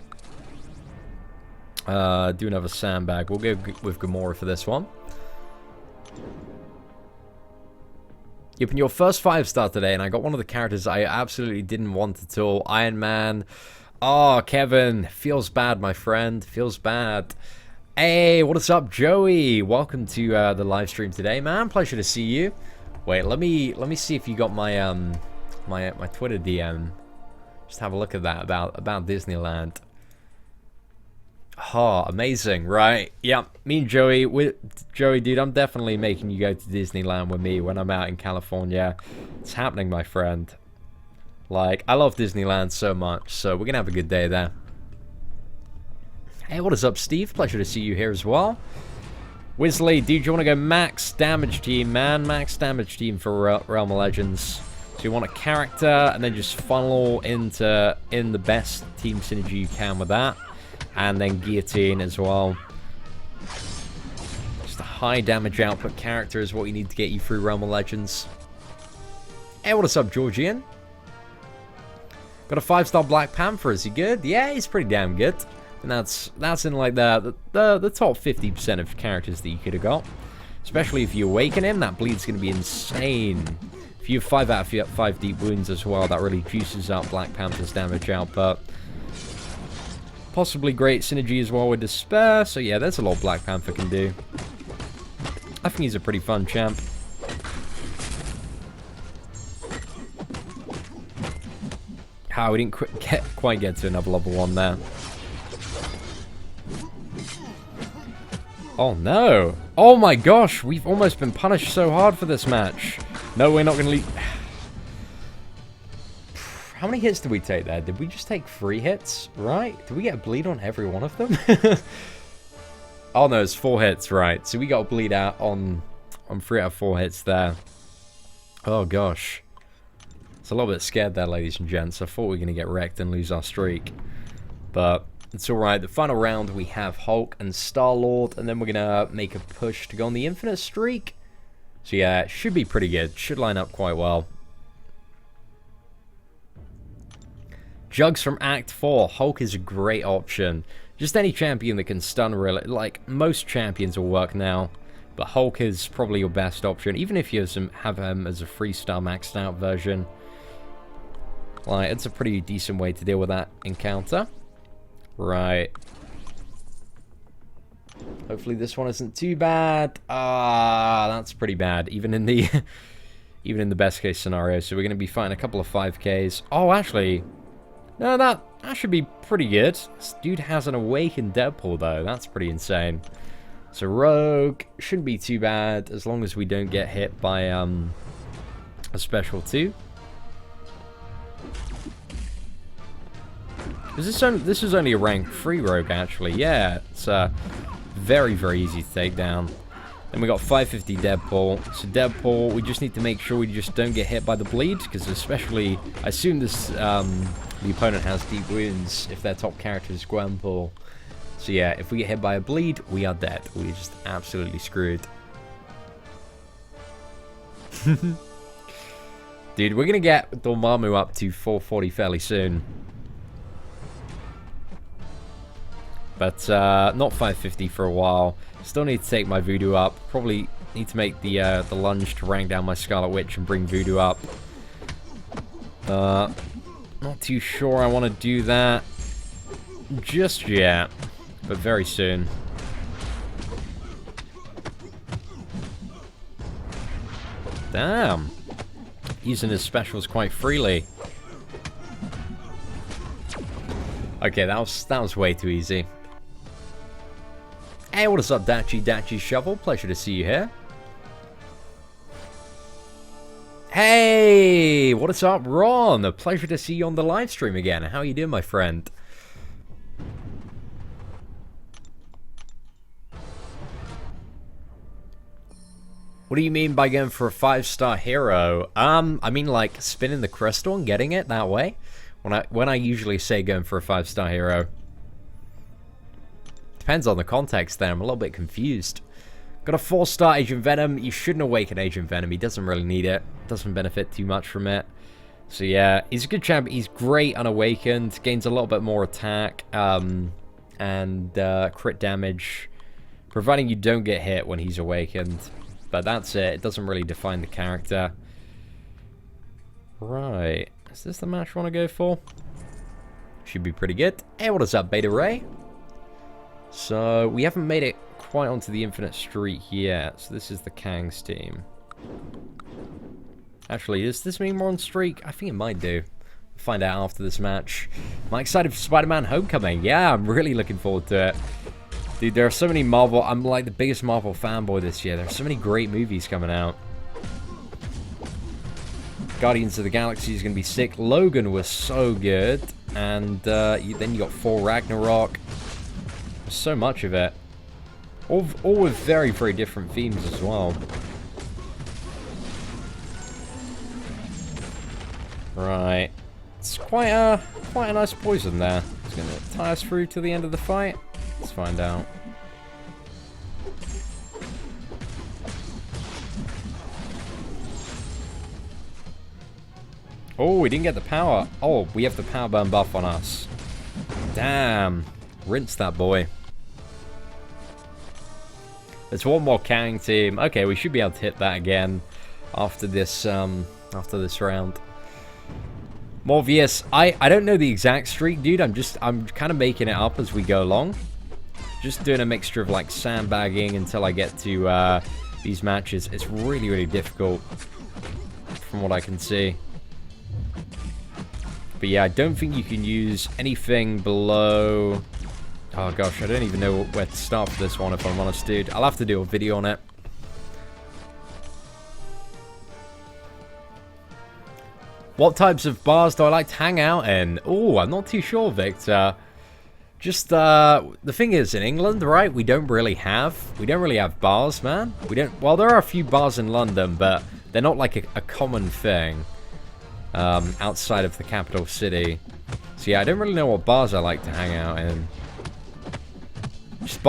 Do another sandbag. We'll go with Gamora for this one. Yep, and your first 5-star today, and I got one of the characters I absolutely didn't want at all. Iron Man. Oh, Kevin. Feels bad, my friend. Feels bad. Hey, what is up, Joey? Welcome to the live stream today, man. Pleasure to see you. Wait, let me see if you got my my Twitter DM. Just have a look at that about Disneyland. Oh, amazing, right? Yeah, me and Joey, Joey, dude, I'm definitely making you go to Disneyland with me when I'm out in California. It's happening, my friend. Like, I love Disneyland so much, so we're gonna have a good day there. Hey, what is up, Steve? Pleasure to see you here as well. Wisley, dude, do you want to go max damage team, man? Max damage team for Realm of Legends. So you want a character, and then just funnel in the best team synergy you can with that. And then Guillotine as well. Just a high damage output character is what you need to get you through Realm of Legends. Hey, what is up, Georgian? Got a 5-star Black Panther, is he good? Yeah, he's pretty damn good. And that's in like the top 50% of characters that you could have got. Especially if you awaken him, that bleed's going to be insane. If you have 5 out of 5 deep wounds as well, that really juices up Black Panther's damage output. Possibly great synergy as well with Despair. So yeah, there's a lot Black Panther can do. I think he's a pretty fun champ. How we didn't quite get to another level 1 there. Oh no! Oh my gosh, we've almost been punished so hard for this match. No, we're not going to leave. How many hits did we take there? Did we just take 3 hits? Right? Did we get a bleed on every one of them? Oh no, it's 4 hits, right. So we got a bleed out on 3 out of 4 hits there. Oh gosh. It's a little bit scared there, ladies and gents. I thought we were going to get wrecked and lose our streak. But it's alright. The final round we have Hulk and Star-Lord. And then we're going to make a push to go on the infinite streak. So yeah, it should be pretty good. Should line up quite well. Jugs from Act 4. Hulk is a great option. Just any champion that can stun, really. Like, most champions will work now. But Hulk is probably your best option. Even if you have him as a 3-star maxed out version. Like, it's a pretty decent way to deal with that encounter. Right. Hopefully this one isn't too bad. Ah, that's pretty bad. Even in the best case scenario. So we're going to be fighting a couple of 5Ks. Oh, actually... No, that should be pretty good. This dude has an awakened Deadpool, though. That's pretty insane. So Rogue shouldn't be too bad, as long as we don't get hit by a special 2. This is only a rank 3 Rogue, actually. Yeah, it's very, very easy to take down. Then we got 550 Deadpool. So Deadpool, we just need to make sure we just don't get hit by the bleed, because especially, I assume this... the opponent has deep wounds if their top character is Gwenpool. So yeah, if we get hit by a bleed, we are dead. We're just absolutely screwed. Dude, we're going to get Dormammu up to 440 fairly soon. But not 550 for a while. Still need to take my Voodoo up. Probably need to make the lunge to rank down my Scarlet Witch and bring Voodoo up. Not too sure I want to do that just yet, but very soon. Damn. Using his specials quite freely. Okay, that was way too easy. Hey, what is up, Dachi Shovel? Pleasure to see you here. Hey, what is up, Ron? A pleasure to see you on the live stream again. How are you doing, my friend? What do you mean by going for a 5-star hero? I mean like spinning the crystal and getting it that way. When I usually say going for a 5-star hero. Depends on the context then. I'm a little bit confused. Got a 4-star Agent Venom. You shouldn't awaken Agent Venom. He doesn't really need it. Doesn't benefit too much from it. So yeah, he's a good champ. He's great unawakened. Gains a little bit more attack. And crit damage. Providing you don't get hit when he's awakened. But that's it. It doesn't really define the character. Right. Is this the match I want to go for? Should be pretty good. Hey, what is up, Beta Ray? So, we haven't made it quite onto the Infinite Streak yet. So, this is the Kang's team. Actually, does this mean more on Streak? I think it might do. We'll find out after this match. Am I excited for Spider-Man Homecoming? Yeah, I'm really looking forward to it. Dude, there are so many Marvel... I'm like the biggest Marvel fanboy this year. There are so many great movies coming out. Guardians of the Galaxy is going to be sick. Logan was so good. And then you got Thor Ragnarok. So much of it. All with very, very different themes as well. Right. It's quite a nice poison there. It's going to tie us through to the end of the fight. Let's find out. Oh, we didn't get the power. Oh, we have the power burn buff on us. Damn. Rinse that boy. There's one more Kang team. Okay, we should be able to hit that again after this round. Morpheus, I don't know the exact streak, dude. I'm kind of making it up as we go along. Just doing a mixture of like sandbagging until I get to these matches. It's really, really difficult from what I can see. But yeah, I don't think you can use anything below... Oh gosh, I don't even know where to start for this one, if I'm honest, dude. I'll have to do a video on it. What types of bars do I like to hang out in? Oh, I'm not too sure, Victor. Just, the thing is, in England, right, we don't really have bars, man. Well, there are a few bars in London, but they're not like a common thing. Outside of the capital city. So yeah, I don't really know what bars I like to hang out in. Just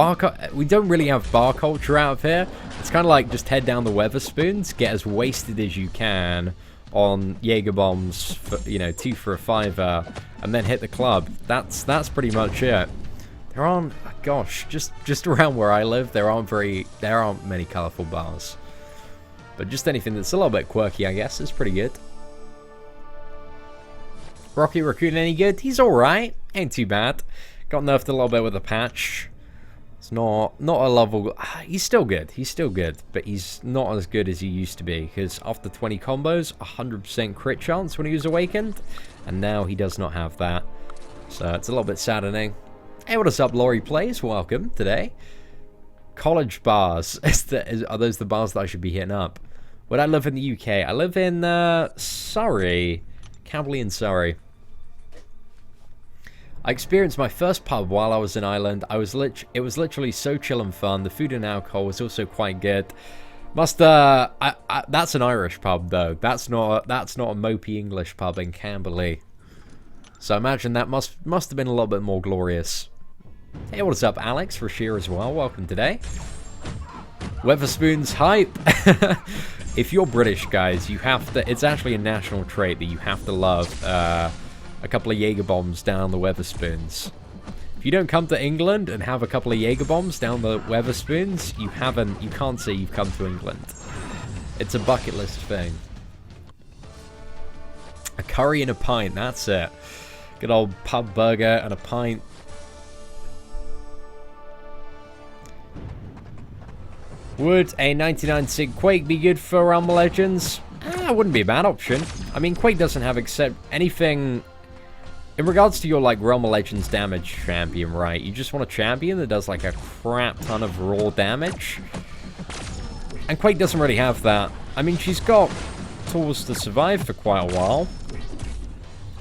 we don't really have bar culture out of here. It's kind of like just head down the Weatherspoons, get as wasted as you can on Jaeger bombs, for, you know, 2 for a $5, and then hit the club. That's pretty much it. There aren't, gosh, just around where I live, there aren't many colorful bars. But just anything that's a little bit quirky, I guess, is pretty good. Rocket Raccoon any good? He's alright. Ain't too bad. Got nerfed a little bit with a patch. It's not a level... He's still good. He's still good. But he's not as good as he used to be. Because after 20 combos, 100% crit chance when he was awakened. And now he does not have that. So it's a little bit saddening. Hey, what is up, Laurie Plays? Welcome today. College bars. Are those the bars that I should be hitting up? Would I live in the UK? I live in Surrey. Camberley in Surrey. I experienced my first pub while I was in Ireland. It was literally so chill and fun. The food and alcohol was also quite good. That's an Irish pub though. That's not a mopey English pub in Camberley. So I imagine that must have been a little bit more glorious. Hey, what's up, Alex? Rashir as well. Welcome today. Weatherspoons hype. If you're British, guys, you have to... It's actually a national trait that you have to love a couple of Jaeger bombs down the Weatherspoons. If you don't come to England and have a couple of Jaeger bombs down the Weatherspoons, you can't say you've come to England. It's a bucket list thing. A curry and a pint, that's it. Good old pub burger and a pint. Would a 99 Sig Quake be good for Realm of Legends? It wouldn't be a bad option. I mean, Quake doesn't have except anything... In regards to your, like, Realm of Legends damage champion, right? You just want a champion that does, like, a crap ton of raw damage. And Quake doesn't really have that. I mean, she's got tools to survive for quite a while.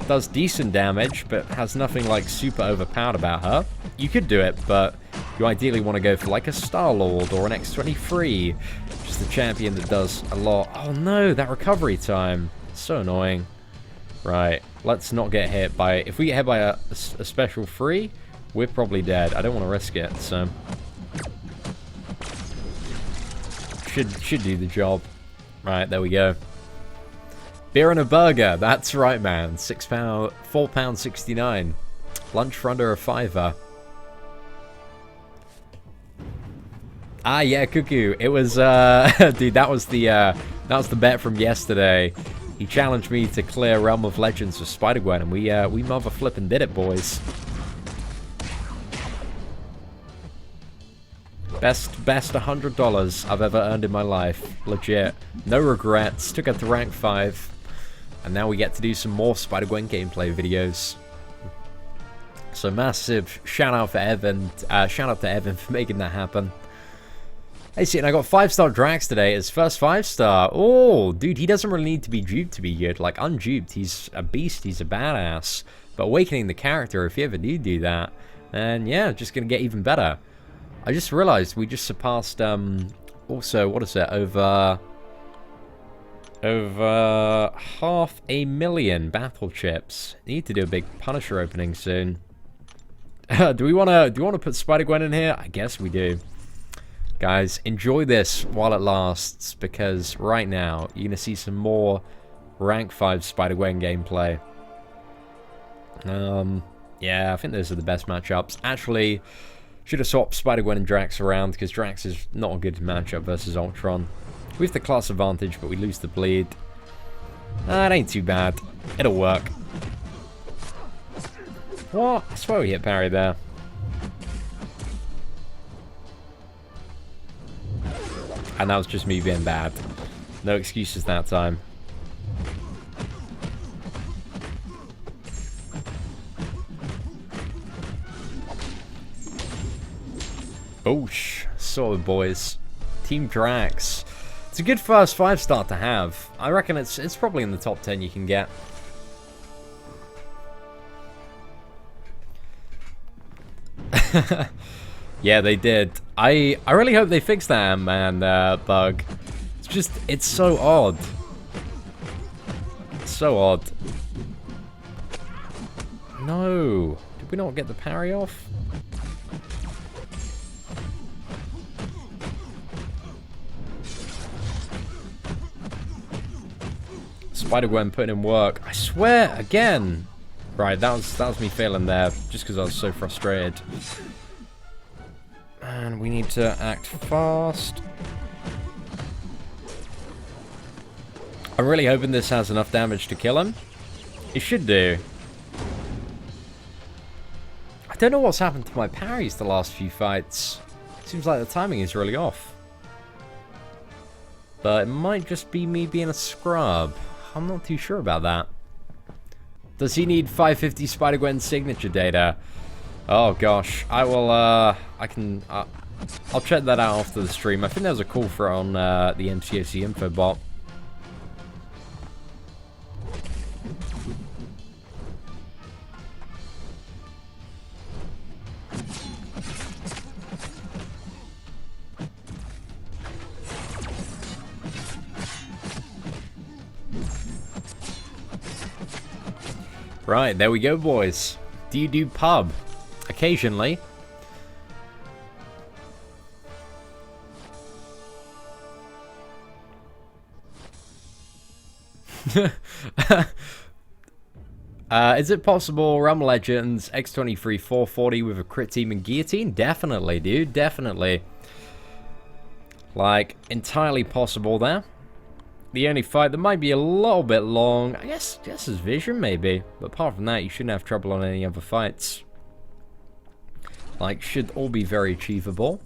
Does decent damage, but has nothing like super overpowered about her. You could do it, but you ideally want to go for like a Star-Lord or an X-23. Just a champion that does a lot. Oh no, that recovery time. So annoying. Right, let's not get hit by... If we get hit by a special 3, we're probably dead. I don't want to risk it, so... Should do the job. Right, there we go. Beer and a burger. That's right, man. £6, £4.69. Lunch for under a £5. Ah, yeah, Cuckoo. It was, dude, that was the bet from yesterday. He challenged me to clear Realm of Legends with Spider-Gwen, and we mother flippin' did it, boys. Best $100 I've ever earned in my life. Legit. No regrets. Took it to rank 5. And now we get to do some more Spider-Gwen gameplay videos. So massive shout out for Evan. Shout out to Evan for making that happen. Hey, see, and I got 5-star Drax today. His first 5-star. Oh, dude, he doesn't really need to be duped to be good. Like, unduped, he's a beast. He's a badass. But awakening the character, if you ever do that, then yeah, just gonna get even better. I just realized we just surpassed, also, what is it, over 500,000 battle chips. Need to do a big Punisher opening soon. do we wanna put Spider-Gwen in here? I guess we do. Guys, enjoy this while it lasts, because right now you're gonna see some more rank 5 Spider-Gwen gameplay. Yeah, I think those are the best matchups. Actually, should have swapped Spider-Gwen and Drax around, because Drax is not a good matchup versus Ultron. We have the class advantage, but we lose the bleed. It ain't too bad. It'll work. What? I swear we hit parry there. And that was just me being bad. No excuses that time. Boosh. Solid, boys. Team Drax. It's a good first 5-star to have. I reckon it's probably in the top 10 you can get. Yeah, they did. I really hope they fix that Ant-Man bug. It's just, it's so odd. It's so odd. No. Did we not get the parry off? Spider-Gwen putting in work. I swear, again. Right, that was me failing there, just because I was so frustrated. And we need to act fast. I'm really hoping this has enough damage to kill him. It should do. I don't know what's happened to my parries the last few fights. Seems like the timing is really off. But it might just be me being a scrub. I'm not too sure about that. Does he need 550 Spider-Gwen signature data? Oh gosh, I will, I'll check that out after the stream. I think there's a call for it on the MCOC info bot. Right, there we go, boys. Do you do pub? Occasionally. Is it possible Realm Legends X-23 440 with a crit team and guillotine? Definitely, dude. Definitely. Like, entirely possible there. The only fight that might be a little bit long, I guess is Vision, maybe. But apart from that, you shouldn't have trouble on any other fights. Like, should all be very achievable.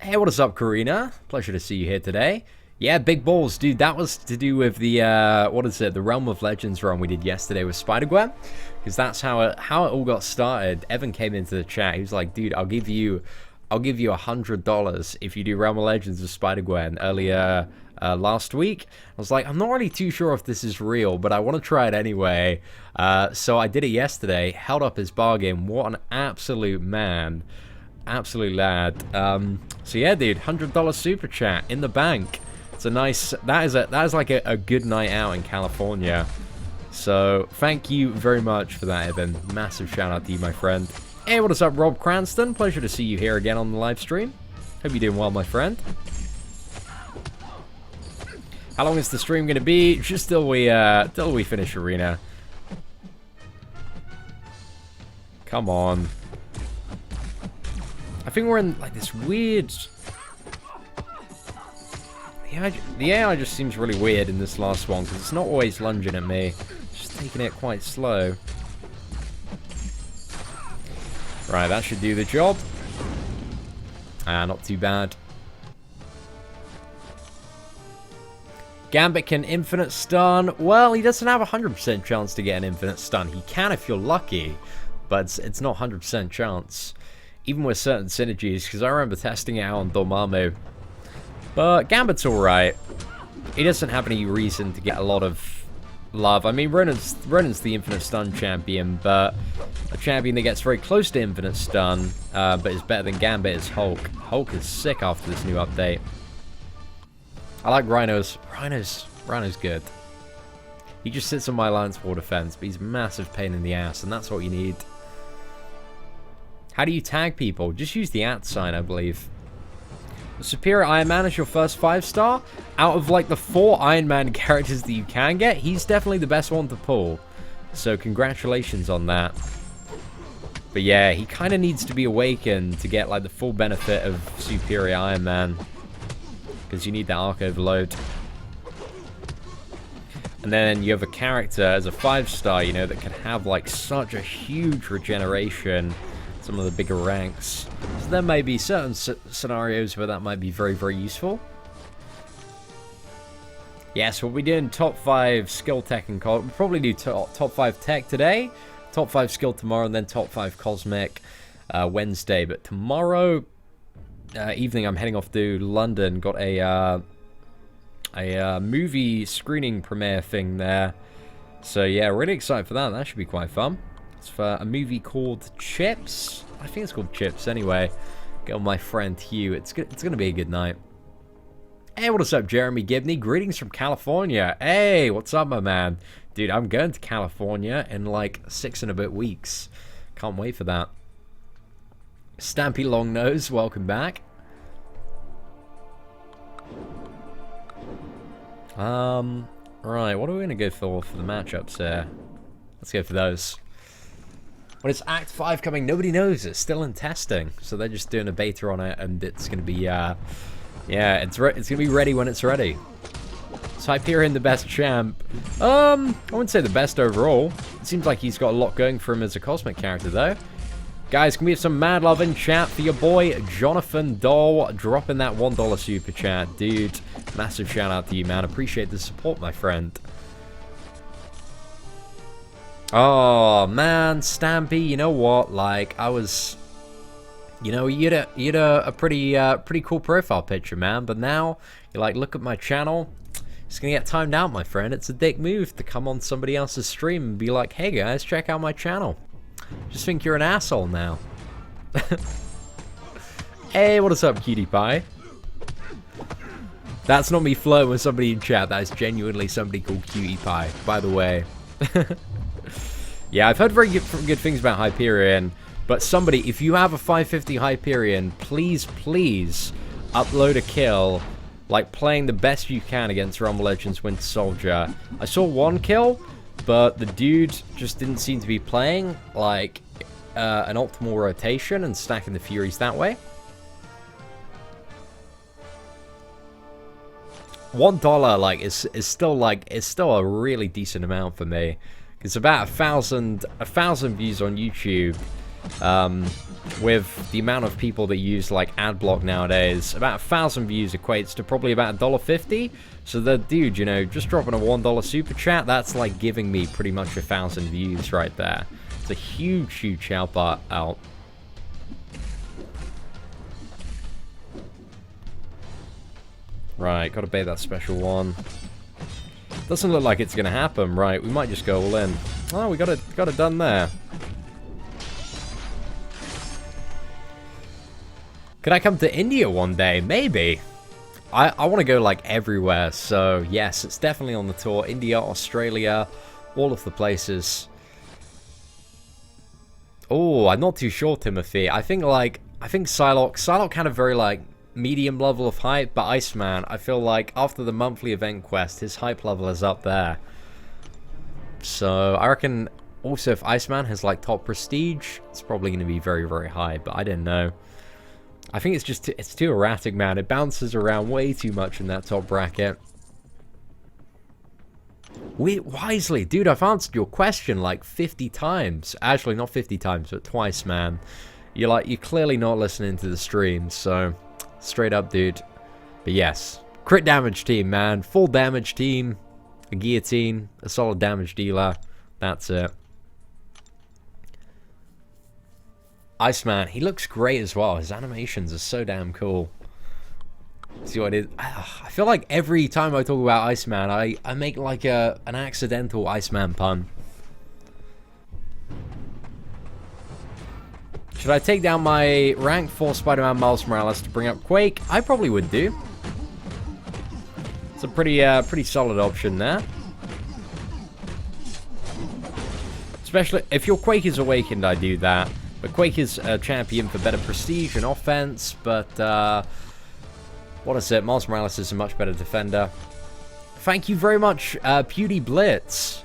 Hey, what is up, Karina? Pleasure to see you here today. Yeah, big balls, dude. That was to do with the, what is it? The Realm of Legends run we did yesterday with Spider-Gwen. Because that's how it all got started. Evan came into the chat. He was like, dude, I'll give you I'll give you $100 if you do Realm of Legends with Spider-Gwen earlier last week. I was like, I'm not really too sure if this is real, but I want to try it anyway. So I did it yesterday, held up his bargain. What an absolute man. Absolute lad. So yeah, dude, $100 super chat in the bank. It's a nice, that is like a good night out in California. So thank you very much for that, Evan. Massive shout out to you, my friend. Hey, what is up, Rob Cranston? Pleasure to see you here again on the live stream. Hope you're doing well, my friend. How long is the stream going to be? Just till we finish Arena. Come on. I think we're in like this weird... The AI just seems really weird in this last one, because it's not always lunging at me. It's just taking it quite slow. Right, that should do the job. Not too bad. Gambit can infinite stun. Well, he doesn't have a 100% chance to get an infinite stun. He can if you're lucky, but it's not 100% chance. Even with certain synergies, because I remember testing it out on Dormammu. But Gambit's alright. He doesn't have any reason to get a lot of love. I mean, Ronan's the infinite stun champion, but a champion that gets very close to infinite stun, but is better than Gambit is Hulk. Hulk is sick after this new update. I like Rhino's. Rhino's good. He just sits on my Lance War defense, but he's a massive pain in the ass, and that's what you need. How do you tag people? Just use the @ sign, I believe. Superior Iron Man is your first 5-star. Out of like the 4 Iron Man characters that you can get, he's definitely the best one to pull. So congratulations on that. But yeah, he kind of needs to be awakened to get like the full benefit of Superior Iron Man. Because you need that arc overload. And then you have a character as a 5-star, you know, that can have like such a huge regeneration. Some of the bigger ranks. So there may be certain scenarios where that might be very, very useful. Yes, we'll be doing top 5 skill tech and we'll probably do top 5 tech today, top 5 skill tomorrow, and then top 5 cosmic Wednesday. But tomorrow evening I'm heading off to London. Got a movie screening premiere thing there. So yeah, really excited for that. That should be quite fun. It's for a movie called Chips. I think it's called Chips anyway. Get on my friend Hugh. It's gonna be a good night. Hey, what is up, Jeremy Gibney? Greetings from California. Hey, what's up, my man? Dude, I'm going to California in like 6 and a bit weeks. Can't wait for that. Stampy Longnose, welcome back. Right, what are we gonna go for the matchups here? Let's go for those. When it's Act 5 coming, nobody knows. It's still in testing, so they're just doing a beta on it, and it's gonna be, yeah, it's gonna be ready when it's ready. Is Hyperion the best champ? I wouldn't say the best overall. It seems like he's got a lot going for him as a cosmic character, though. Guys, can we have some mad love in chat for your boy Jonathan Doll dropping that $1 super chat, dude? Massive shout out to you, man. Appreciate the support, my friend. Oh man, Stampy, you know what? Like I was, you know, you had a pretty cool profile picture, man. But now you're like, look at my channel. It's gonna get timed out, my friend. It's a dick move to come on somebody else's stream and be like, hey guys, check out my channel. Just think you're an asshole now. Hey, what is up, cutie pie? That's not me flirting with somebody in chat. That is genuinely somebody called Cutie Pie, by the way. Yeah, I've heard very good things about Hyperion, but somebody, if you have a 550 Hyperion, please upload a kill, like playing the best you can against Realm of Legends Winter Soldier. I saw one kill, but the dude just didn't seem to be playing like an optimal rotation and stacking the Furies that way. $1 like is still a really decent amount for me. It's about 1,000 views on YouTube. With the amount of people that use like AdBlock nowadays, about 1,000 views equates to probably about $1.50. So the dude, you know, just dropping a $1 super chat, that's like giving me pretty much 1,000 views right there. It's a huge help out. Right, gotta bait that special one. Doesn't look like it's gonna happen, right? We might just go all in. Oh, we got it done there. Could I come to India one day? Maybe. I want to go like everywhere, so yes, it's definitely on the tour. India, Australia, all of the places. Oh, I'm not too sure, Timothy. I think Psylocke had a very like medium level of hype, but Iceman, I feel like after the monthly event quest, his hype level is up there. So I reckon also if Iceman has like top prestige, it's probably going to be very, very high, but I didn't know. I think it's too erratic, man. It bounces around way too much in that top bracket. Wisely, dude, I've answered your question like 50 times. Actually, not 50 times, but twice, man. You're clearly not listening to the stream, so straight up, dude. But yes, crit damage team, man. Full damage team, a guillotine, a solid damage dealer. That's it. Iceman, he looks great as well. His animations are so damn cool. See what it is? I feel like every time I talk about Iceman, I make like an accidental Iceman pun. Should I take down my rank 4 Spider-Man Miles Morales to bring up Quake? I probably would do. It's a pretty solid option there. Especially if your Quake is awakened, I do that. But Quake is a champion for better prestige and offense, but what is it? Miles Morales is a much better defender. Thank you very much, Pewdie Blitz.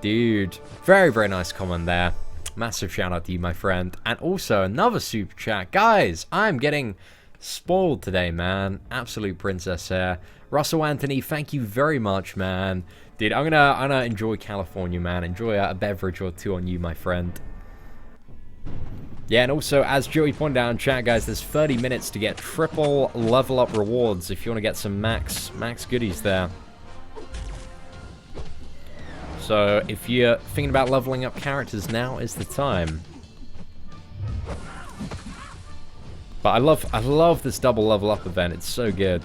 Dude, very, very nice comment there. Massive shout out to you, my friend. And also another super chat. Guys, I'm getting spoiled today, man. Absolute princess here. Russell Anthony, thank you very much, man. Dude, I'm gonna enjoy California, man. Enjoy a beverage or two on you, my friend. Yeah, and also, as Joey pointed out in chat, guys, there's 30 minutes to get triple level up rewards if you want to get some max goodies there. So, if you're thinking about leveling up characters, now is the time. But I love this double level up event. It's so good.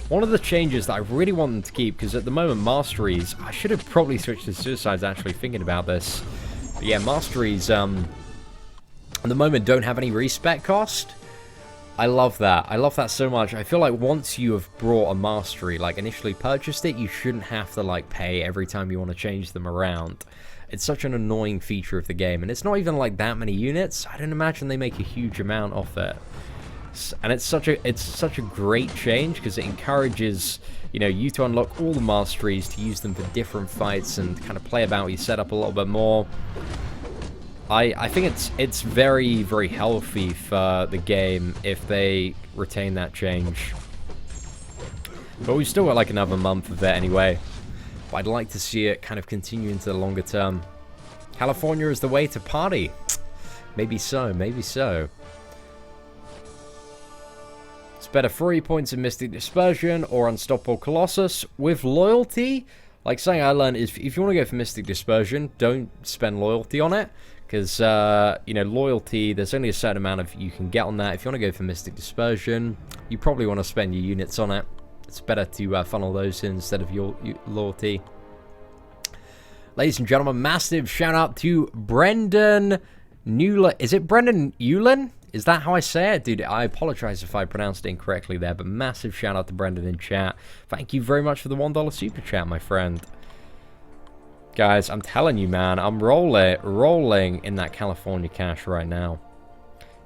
One of the changes that I really want them to keep, because at the moment, Masteries, I should have probably switched to Suicides actually thinking about this. But yeah, Masteries, at the moment don't have any respec cost. I love that. I love that so much. I feel like once you have brought a mastery, like initially purchased it, you shouldn't have to like pay every time you want to change them around. It's such an annoying feature of the game, and it's not even like that many units. I don't imagine they make a huge amount off it. And it's such a great change because it encourages, you know, you to unlock all the masteries, to use them for different fights and kind of play about your setup a little bit more. I think it's very, very healthy for the game if they retain that change. But we've still got like another month of it anyway. But I'd like to see it kind of continue into the longer term. California is the way to party. Maybe so, maybe so. It's better 3 points in Mystic Dispersion or Unstoppable Colossus. With loyalty, like something I learned is if you want to go for Mystic Dispersion, don't spend loyalty on it. Because, you know, loyalty, there's only a certain amount of you can get on that. If you want to go for Mystic Dispersion, you probably want to spend your units on it. It's better to funnel those in instead of your loyalty. Ladies and gentlemen, massive shout out to Brendan Newland. Is it Brendan Newland? Is that how I say it? Dude, I apologize if I pronounced it incorrectly there, but massive shout out to Brendan in chat. Thank you very much for the $1 super chat, my friend. Guys, I'm telling you, man, I'm rolling in that California cash right now.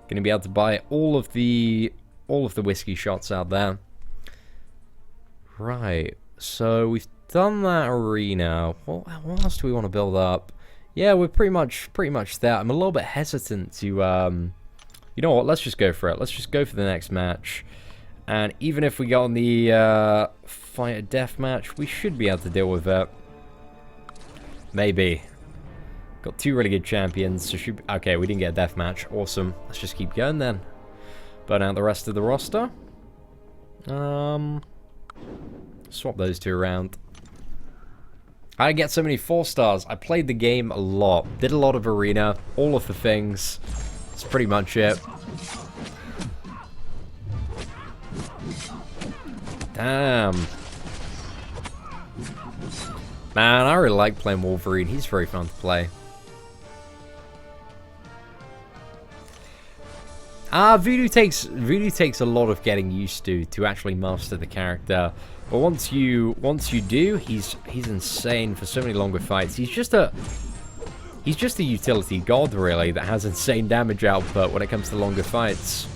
Gonna be able to buy all of the whiskey shots out there. Right, so we've done that arena. What else do we want to build up? Yeah, we're pretty much there. I'm a little bit hesitant to, you know what? Let's just go for it. Let's just go for the next match. And even if we go on the fight a death match, we should be able to deal with it. Maybe. Got two really good champions. So okay, we didn't get a death match. Awesome. Let's just keep going then. Burn out the rest of the roster. Swap those two around. I get so many 4 stars. I played the game a lot. Did a lot of arena. All of the things. That's pretty much it. Damn. Man, I really like playing Wolverine. He's very fun to play. Voodoo takes a lot of getting used to actually master the character. But once you do, he's insane for so many longer fights. He's just a utility god, really, that has insane damage output when it comes to longer fights.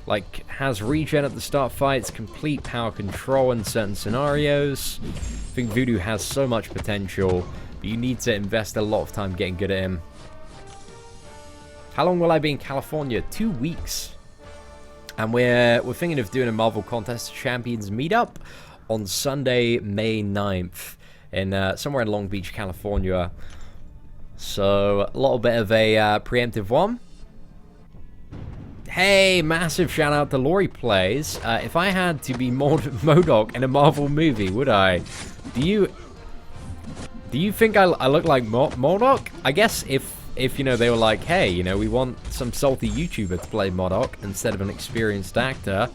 Like, has regen at the start fights, complete power control in certain scenarios. I think Voodoo has so much potential, but you need to invest a lot of time getting good at him. How long will I be in California? 2 weeks. And we're thinking of doing a Marvel Contest of Champions meetup on Sunday, May 9th, in somewhere in Long Beach, California. So, a little bit of a preemptive one. Hey, massive shout out to Laurie Plays. If I had to be MODOK in a Marvel movie, would I? Do you think I look like MODOK? I guess if you know, they were like, hey, you know, we want some salty YouTuber to play MODOK instead of an experienced actor,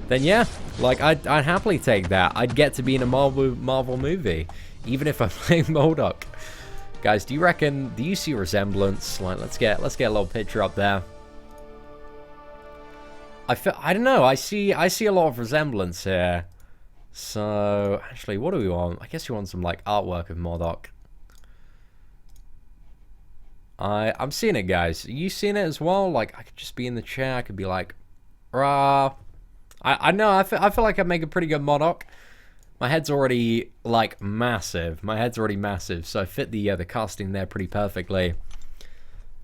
then yeah, like, I'd happily take that. I'd get to be in a Marvel movie, even if I'm playing MODOK. Guys, do you see resemblance? Like, let's get a little picture up there. I don't know, I see a lot of resemblance here. So, actually, what do we want? I guess we want some, like, artwork of MODOK. I'm seeing it, guys. Are you seeing it as well? Like, I could just be in the chair. I could be like, rah. I know. I feel like I'd make a pretty good MODOK. My head's already, like, massive. My head's already massive, so I fit the casting there pretty perfectly.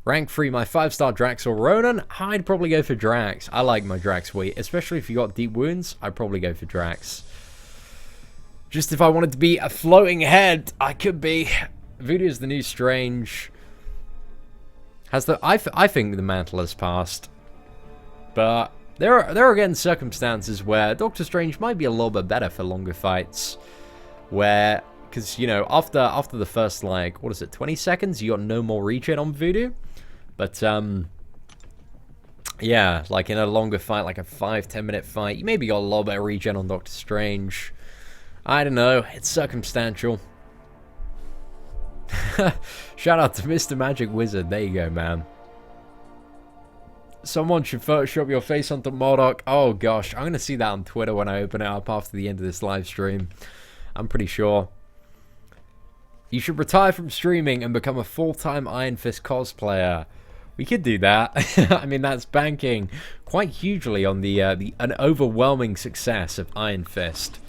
Rank 3, my 5-star Drax or Ronan? I'd probably go for Drax. I like my Drax weight, especially if you got deep wounds. I'd probably go for Drax. Just if I wanted to be a floating head, I could be. Voodoo is the new Strange. I think the mantle has passed. But there are again circumstances where Doctor Strange might be a little bit better for longer fights. Where, because, you know, after the first, like, what is it, 20 seconds, you got no more regen on Voodoo. But, yeah, like in a longer fight, like a 5-10 minute fight, you maybe got a little bit of regen on Doctor Strange. I don't know, it's circumstantial. Shout out to Mr. Magic Wizard. There you go, man. Someone should Photoshop your face onto MODOK. Oh gosh, I'm gonna see that on Twitter when I open it up after the end of this live stream. I'm pretty sure. You should retire from streaming and become a full-time Iron Fist cosplayer. We could do that. I mean, that's banking quite hugely on an overwhelming success of Iron Fist,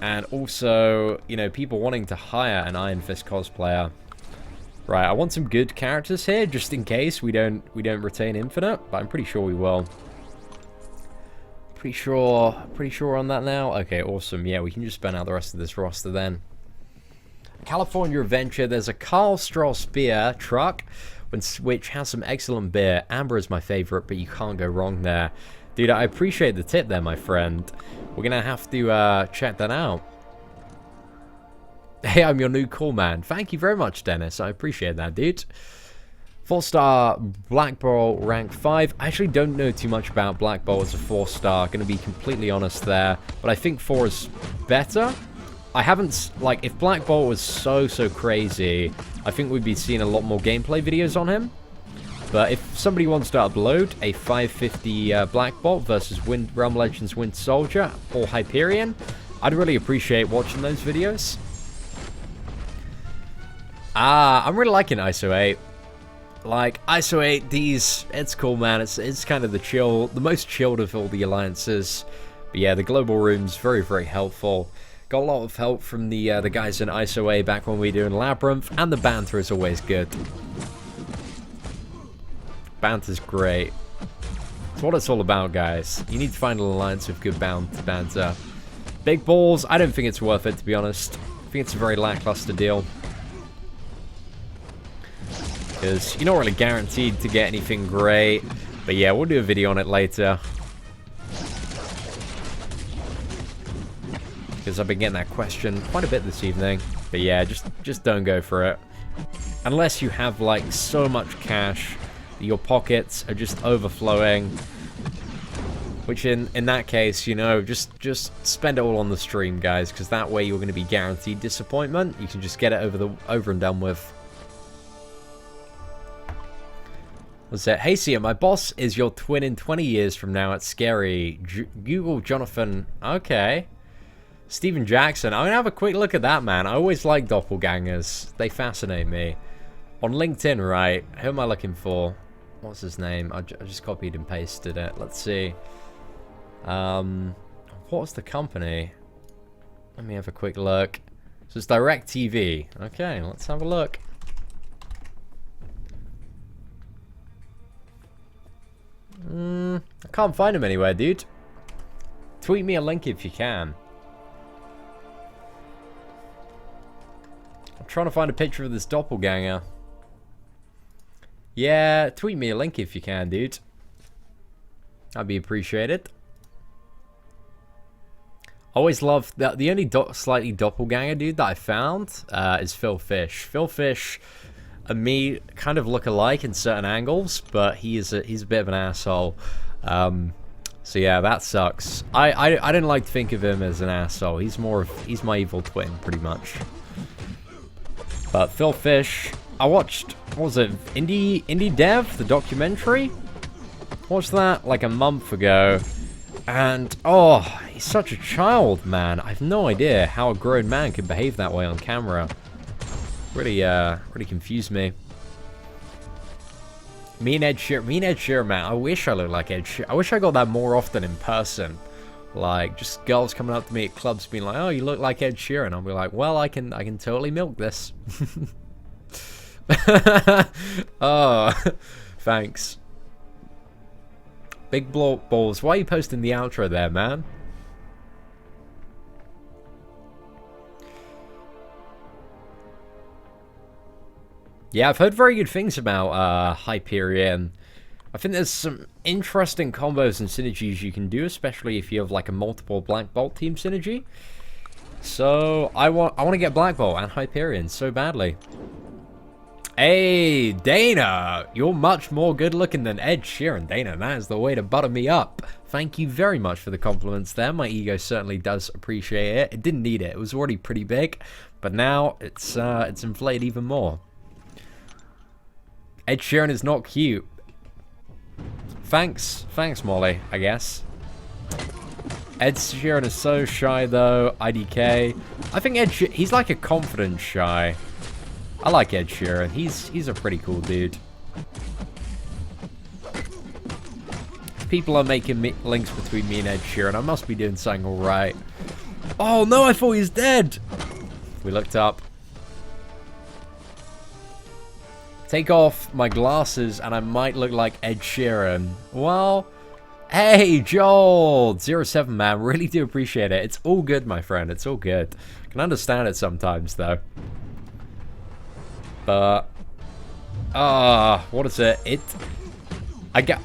and also, you know, people wanting to hire an Iron Fist cosplayer. Right, I want some good characters here, just in case we don't retain Infinite, but I'm pretty sure we will. Pretty sure on that now. Okay, awesome. Yeah, we can just spend out the rest of this roster then. California Adventure. There's a Carl Strauss beer truck, which has some excellent beer. Amber is my favorite, but you can't go wrong there. Dude, I appreciate the tip there, my friend. We're gonna have to check that out. Hey, I'm your new call man. Thank you very much, Dennis. I appreciate that, dude. 4-star Black Ball, rank 5. I actually don't know too much about Black Ball as a 4-star. Gonna be completely honest there. But I think 4 is better. I haven't, like, if Black Ball was so crazy, I think we'd be seeing a lot more gameplay videos on him. But if somebody wants to upload a 550 Black Bolt versus Realm Legends Winter Soldier or Hyperion, I'd really appreciate watching those videos. I'm really liking ISO 8. Like, ISO 8, it's cool, man. It's kind of the most chilled of all the alliances. But yeah, the global room's very helpful. Got a lot of help from the guys in ISO 8 back when we were doing Labyrinth, and the banter is always good. Banter's great. It's what it's all about, guys. You need to find an alliance with good banter. Big balls, I don't think it's worth it, to be honest. I think it's a very lackluster deal. Because you're not really guaranteed to get anything great. But yeah, we'll do a video on it later. Because I've been getting that question quite a bit this evening. But yeah, just don't go for it. Unless you have, like, so much cash that your pockets are just overflowing. Which in that case, you know, just spend it all on the stream, guys, because that way you're going to be guaranteed disappointment. You can just get it over and done with. What's it? Hey, Sia, my boss is your twin in 20 years from now. It's scary. Google Jonathan. Okay. Steven Jackson. I'm going to have a quick look at that, man. I always like doppelgangers. They fascinate me. On LinkedIn, right? Who am I looking for? What's his name? I just copied and pasted it. Let's see. What's the company? Let me have a quick look. So it's DirecTV. Okay, let's have a look. I can't find him anywhere, dude. Tweet me a link if you can. I'm trying to find a picture of this doppelganger. Yeah, tweet me a link if you can, dude. That'd be appreciated. Always love that. The only slightly doppelganger dude that I found is Phil Fish. Phil Fish and me kind of look alike in certain angles, but he's a bit of an asshole. So yeah, that sucks. I didn't like to think of him as an asshole. He's my evil twin, pretty much. But Phil Fish, I watched, what was it, Indie Dev, the documentary? Watched that like a month ago, and oh, he's such a child, man. I have no idea how a grown man can behave that way on camera. Really confused me. Me and Ed Sheeran, man. I wish I looked like Ed Sheeran. I wish I got that more often in person. Like, just girls coming up to me at clubs being like, "Oh, you look like Ed Sheeran." I'll be like, "Well, I can totally milk this." Oh, thanks. Big blow balls. Why are you posting the outro there, man? Yeah, I've heard very good things about Hyperion. I think there's some interesting combos and synergies you can do, especially if you have like a multiple Black Bolt team synergy. So I want to get Black Bolt and Hyperion so badly. Hey, Dana, you're much more good looking than Ed Sheeran. Dana, that is the way to butter me up. Thank you very much for the compliments there. My ego certainly does appreciate it. It didn't need it. It was already pretty big, but now it's inflated even more. Ed Sheeran is not cute. Thanks, Molly, I guess. Ed Sheeran is so shy though. IDK. I think he's like a confident shy. I like Ed Sheeran. He's a pretty cool dude. People are making links between me and Ed Sheeran. I must be doing something alright. Oh no, I thought he was dead. We looked up. Take off my glasses and I might look like Ed Sheeran. Well, hey, Joel07, man. Really do appreciate it. It's all good, my friend. It's all good. I can understand it sometimes, though. But, what is it? I get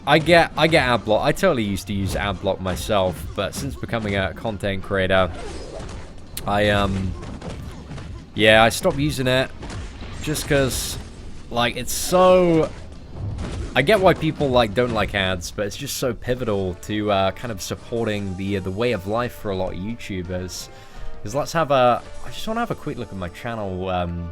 ad block. I totally used to use ad block myself, but since becoming a content creator, yeah, I stopped using it just because, like, it's so... I get why people, like, don't like ads, but it's just so pivotal to kind of supporting the way of life for a lot of YouTubers. Because let's have a... I just want to have a quick look at my channel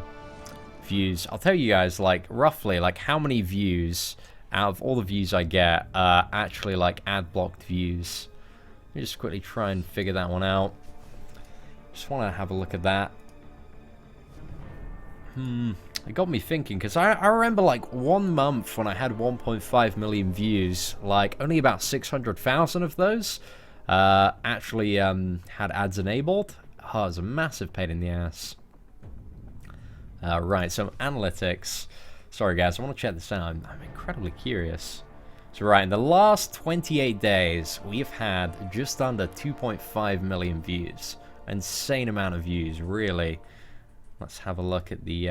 views. I'll tell you guys, like, roughly, like, how many views out of all the views I get are actually, like, ad-blocked views. Let me just quickly try and figure that one out. Just want to have a look at that. It got me thinking, because I remember, like, 1 month when I had 1.5 million views, like, only about 600,000 of those actually had ads enabled. Oh, it was a massive pain in the ass. Right, so analytics. Sorry, guys, I want to check this out. I'm incredibly curious. So, right, in the last 28 days, we've had just under 2.5 million views. Insane amount of views, really. Let's have a look at the...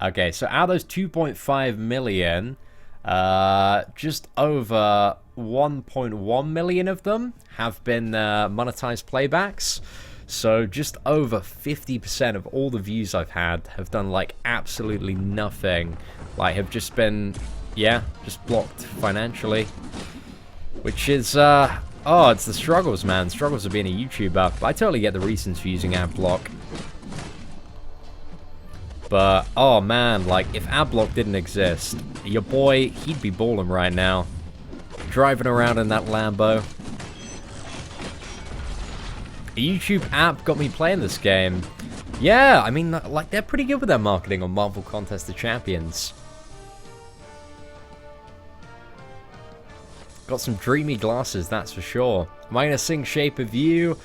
Okay, so out of those 2.5 million, just over 1.1 million of them have been monetized playbacks. So just over 50% of all the views I've had have done, like, absolutely nothing. Like, have just been, yeah, just blocked financially. Which is, oh, it's the struggles, man. Struggles of being a YouTuber. I totally get the reasons for using AdBlock. But, oh man, like, if AdBlock didn't exist, your boy, he'd be balling right now. Driving around in that Lambo. A YouTube app got me playing this game. Yeah, I mean, like, they're pretty good with their marketing on Marvel Contest of Champions. Got some dreamy glasses, that's for sure. Am I going to sing Shape of You?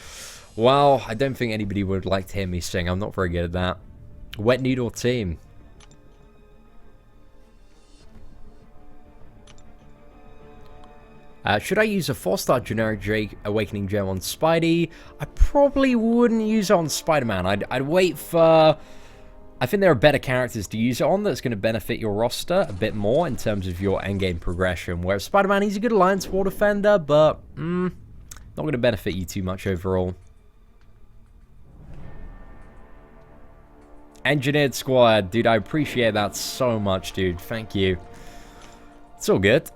Well, I don't think anybody would like to hear me sing. I'm not very good at that. Wet Noodle Team. Should I use a 4-star generic Drake Awakening Gem on Spidey? I probably wouldn't use it on Spider-Man. I'd wait for... I think there are better characters to use it on that's going to benefit your roster a bit more in terms of your endgame progression. Whereas Spider-Man, he's a good Alliance War defender, but not going to benefit you too much overall. Engineered Squad. Dude, I appreciate that so much, dude. Thank you. It's all good.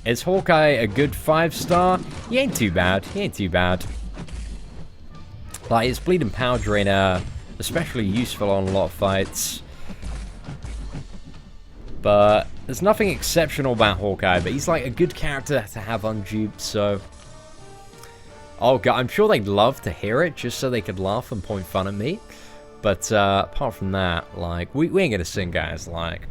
Is Hawkeye a good 5-star? He ain't too bad. He ain't too bad. Like, his Bleeding Power Drainer, especially useful on a lot of fights. But there's nothing exceptional about Hawkeye, but he's like a good character to have on Dupe, so... Oh god, I'm sure they'd love to hear it, just so they could laugh and point fun at me. But apart from that, like, we ain't gonna sing, guys, like...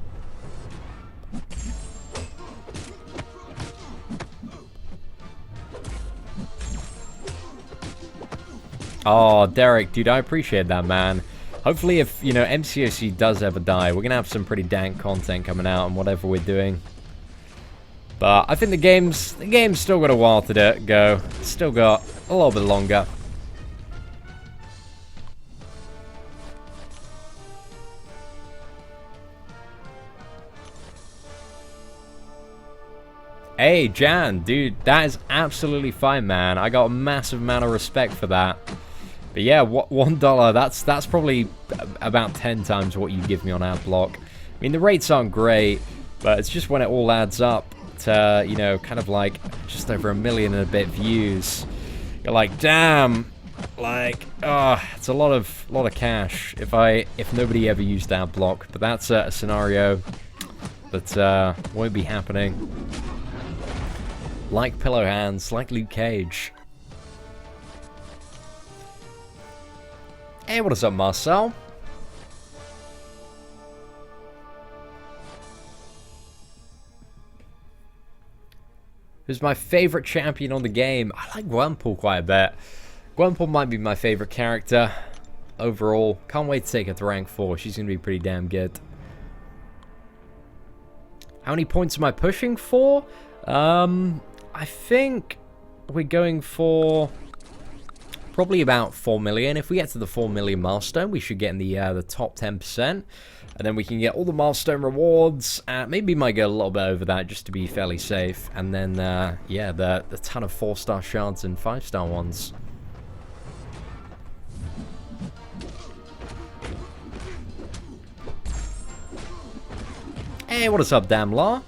Oh, Derek, dude, I appreciate that, man. Hopefully, if, you know, MCOC does ever die, we're gonna have some pretty dank content coming out on whatever we're doing. But I think the game's still got a while to go. It's still got a little bit longer. Yeah. Hey, Jan, dude, that is absolutely fine, man. I got a massive amount of respect for that. But yeah, $1, that's probably about 10 times what you give me on AdBlock. I mean, the rates aren't great, but it's just when it all adds up to, you know, kind of like just over 1 million and a bit views. You're like, damn, like, it's a lot of cash if nobody ever used AdBlock. But that's a scenario that won't be happening. Like Pillow Hands, like Luke Cage. Hey, what is up, Marcel? Who's my favorite champion on the game? I like Gwenpool quite a bit. Gwenpool might be my favorite character overall. Can't wait to take her to rank 4. She's going to be pretty damn good. How many points am I pushing for? I think we're going for probably about 4 million. If we get to the 4 million milestone, we should get in the top 10%. And then we can get all the milestone rewards. Maybe might go a little bit over that just to be fairly safe. And then, yeah, the ton of 4-star shards and 5-star ones. Hey, what is up, Damlaw?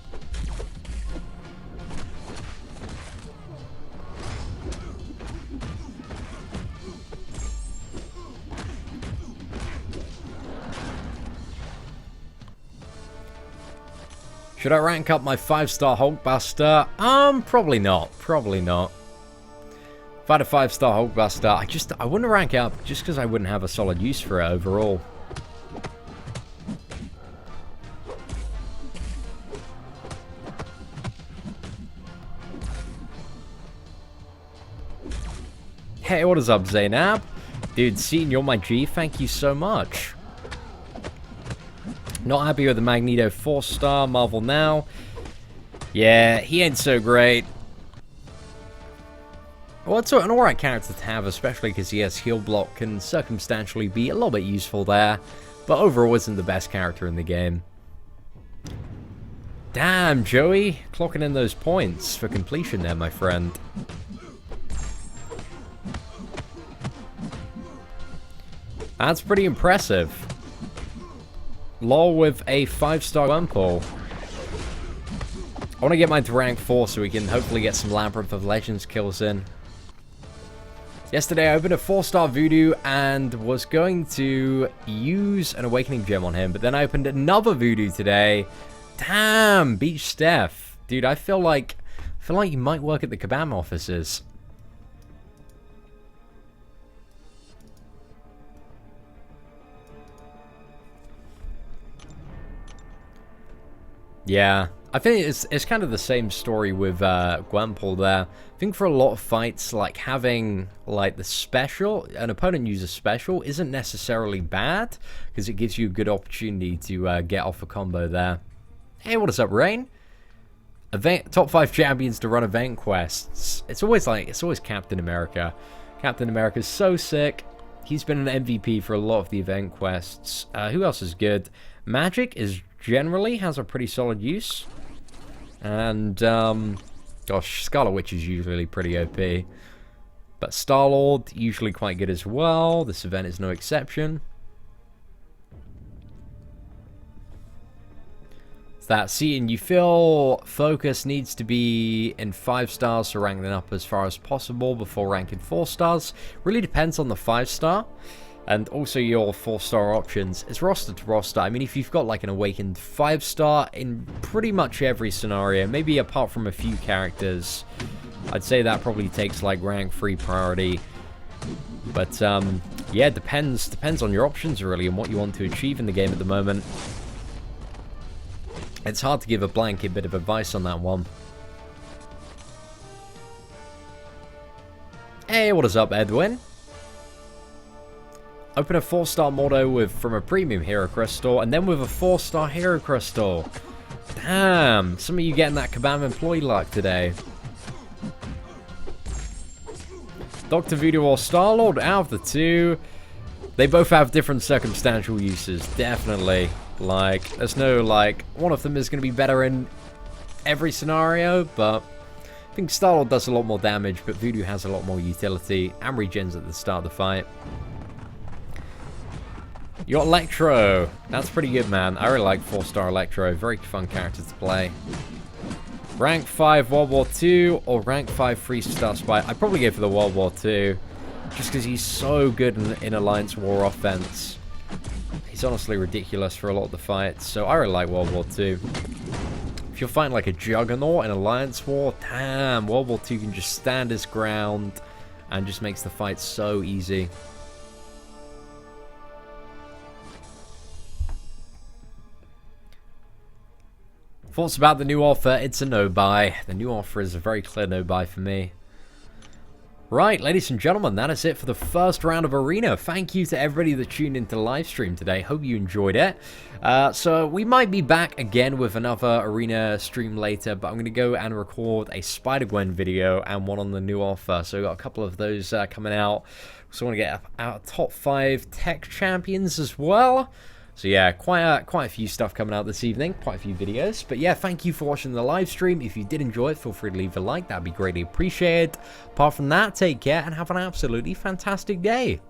Should I rank up my 5-star Hulkbuster? Probably not. Probably not. If I had a 5-star Hulkbuster, I wouldn't rank up just because I wouldn't have a solid use for it overall. Hey, what is up, Zainab? Dude, seeing you're my G, thank you so much. Not happy with the Magneto 4-star Marvel Now. Yeah, he ain't so great. Well, it's an alright character to have, especially because he has heal block, can circumstantially be a little bit useful there, but overall isn't the best character in the game. Damn, Joey, clocking in those points for completion there, my friend. That's pretty impressive. Lol with a 5-star Gwenpool. I want to get mine to rank 4 so we can hopefully get some Labyrinth of Legends kills in. Yesterday I opened a 4-star Voodoo and was going to use an Awakening Gem on him, but then I opened another Voodoo today. Damn, Beach Steph. Dude, I feel like you might work at the Kabam offices. Yeah, I think it's kind of the same story with Gwenpool there. I think for a lot of fights, like having like the special, an opponent use a special isn't necessarily bad because it gives you a good opportunity to get off a combo there. Hey, what is up, Rain? Top 5 champions to run event quests. It's always Captain America. Captain America's so sick. He's been an MVP for a lot of the event quests. Who else is good? Magic is generally has a pretty solid use. And, gosh, Scarlet Witch is usually pretty OP. But Star-Lord, usually quite good as well. This event is no exception. That seeing you feel focus needs to be in 5 stars to rank them up as far as possible before ranking 4 stars. Really depends on the 5-star and also your 4-star options. It's roster to roster. I mean, if you've got like an awakened 5-star in pretty much every scenario, maybe apart from a few characters, I'd say that probably takes like rank 3 priority. But yeah, it depends on your options really and what you want to achieve in the game at the moment. It's hard to give a blanket bit of advice on that one. Hey, what is up, Edwin? Open a 4-star Mordo from a premium Hero Crystal, and then with a 4-star Hero Crystal. Damn, some of you getting that Kabam employee luck today. Dr. Voodoo or Star-Lord, out of the two, they both have different circumstantial uses, definitely. Like, there's no, like, one of them is going to be better in every scenario, but I think Star-Lord does a lot more damage, but Voodoo has a lot more utility and regens at the start of the fight. You got Electro. That's pretty good, man. I really like 4-star Electro. Very fun character to play. Rank 5 World War II or rank 5 3-star Spy. I'd probably go for the World War II, just because he's so good in Alliance War offense. He's honestly ridiculous for a lot of the fights, so I really like World War II. If you're fighting like a Juggernaut in Alliance War, damn, World War II can just stand his ground and just makes the fight so easy. Thoughts about the new offer? It's a no-buy. The new offer is a very clear no-buy for me. Right, ladies and gentlemen, that is it for the first round of Arena. Thank you to everybody that tuned into the live stream today. Hope you enjoyed it. So we might be back again with another Arena stream later, but I'm going to go and record a Spider-Gwen video and one on the new offer. So we've got a couple of those coming out. So I want to get out top 5 tech champions as well. So yeah, quite a few stuff coming out this evening, quite a few videos. But yeah, thank you for watching the live stream. If you did enjoy it, feel free to leave a like. That'd be greatly appreciated. Apart from that, take care and have an absolutely fantastic day.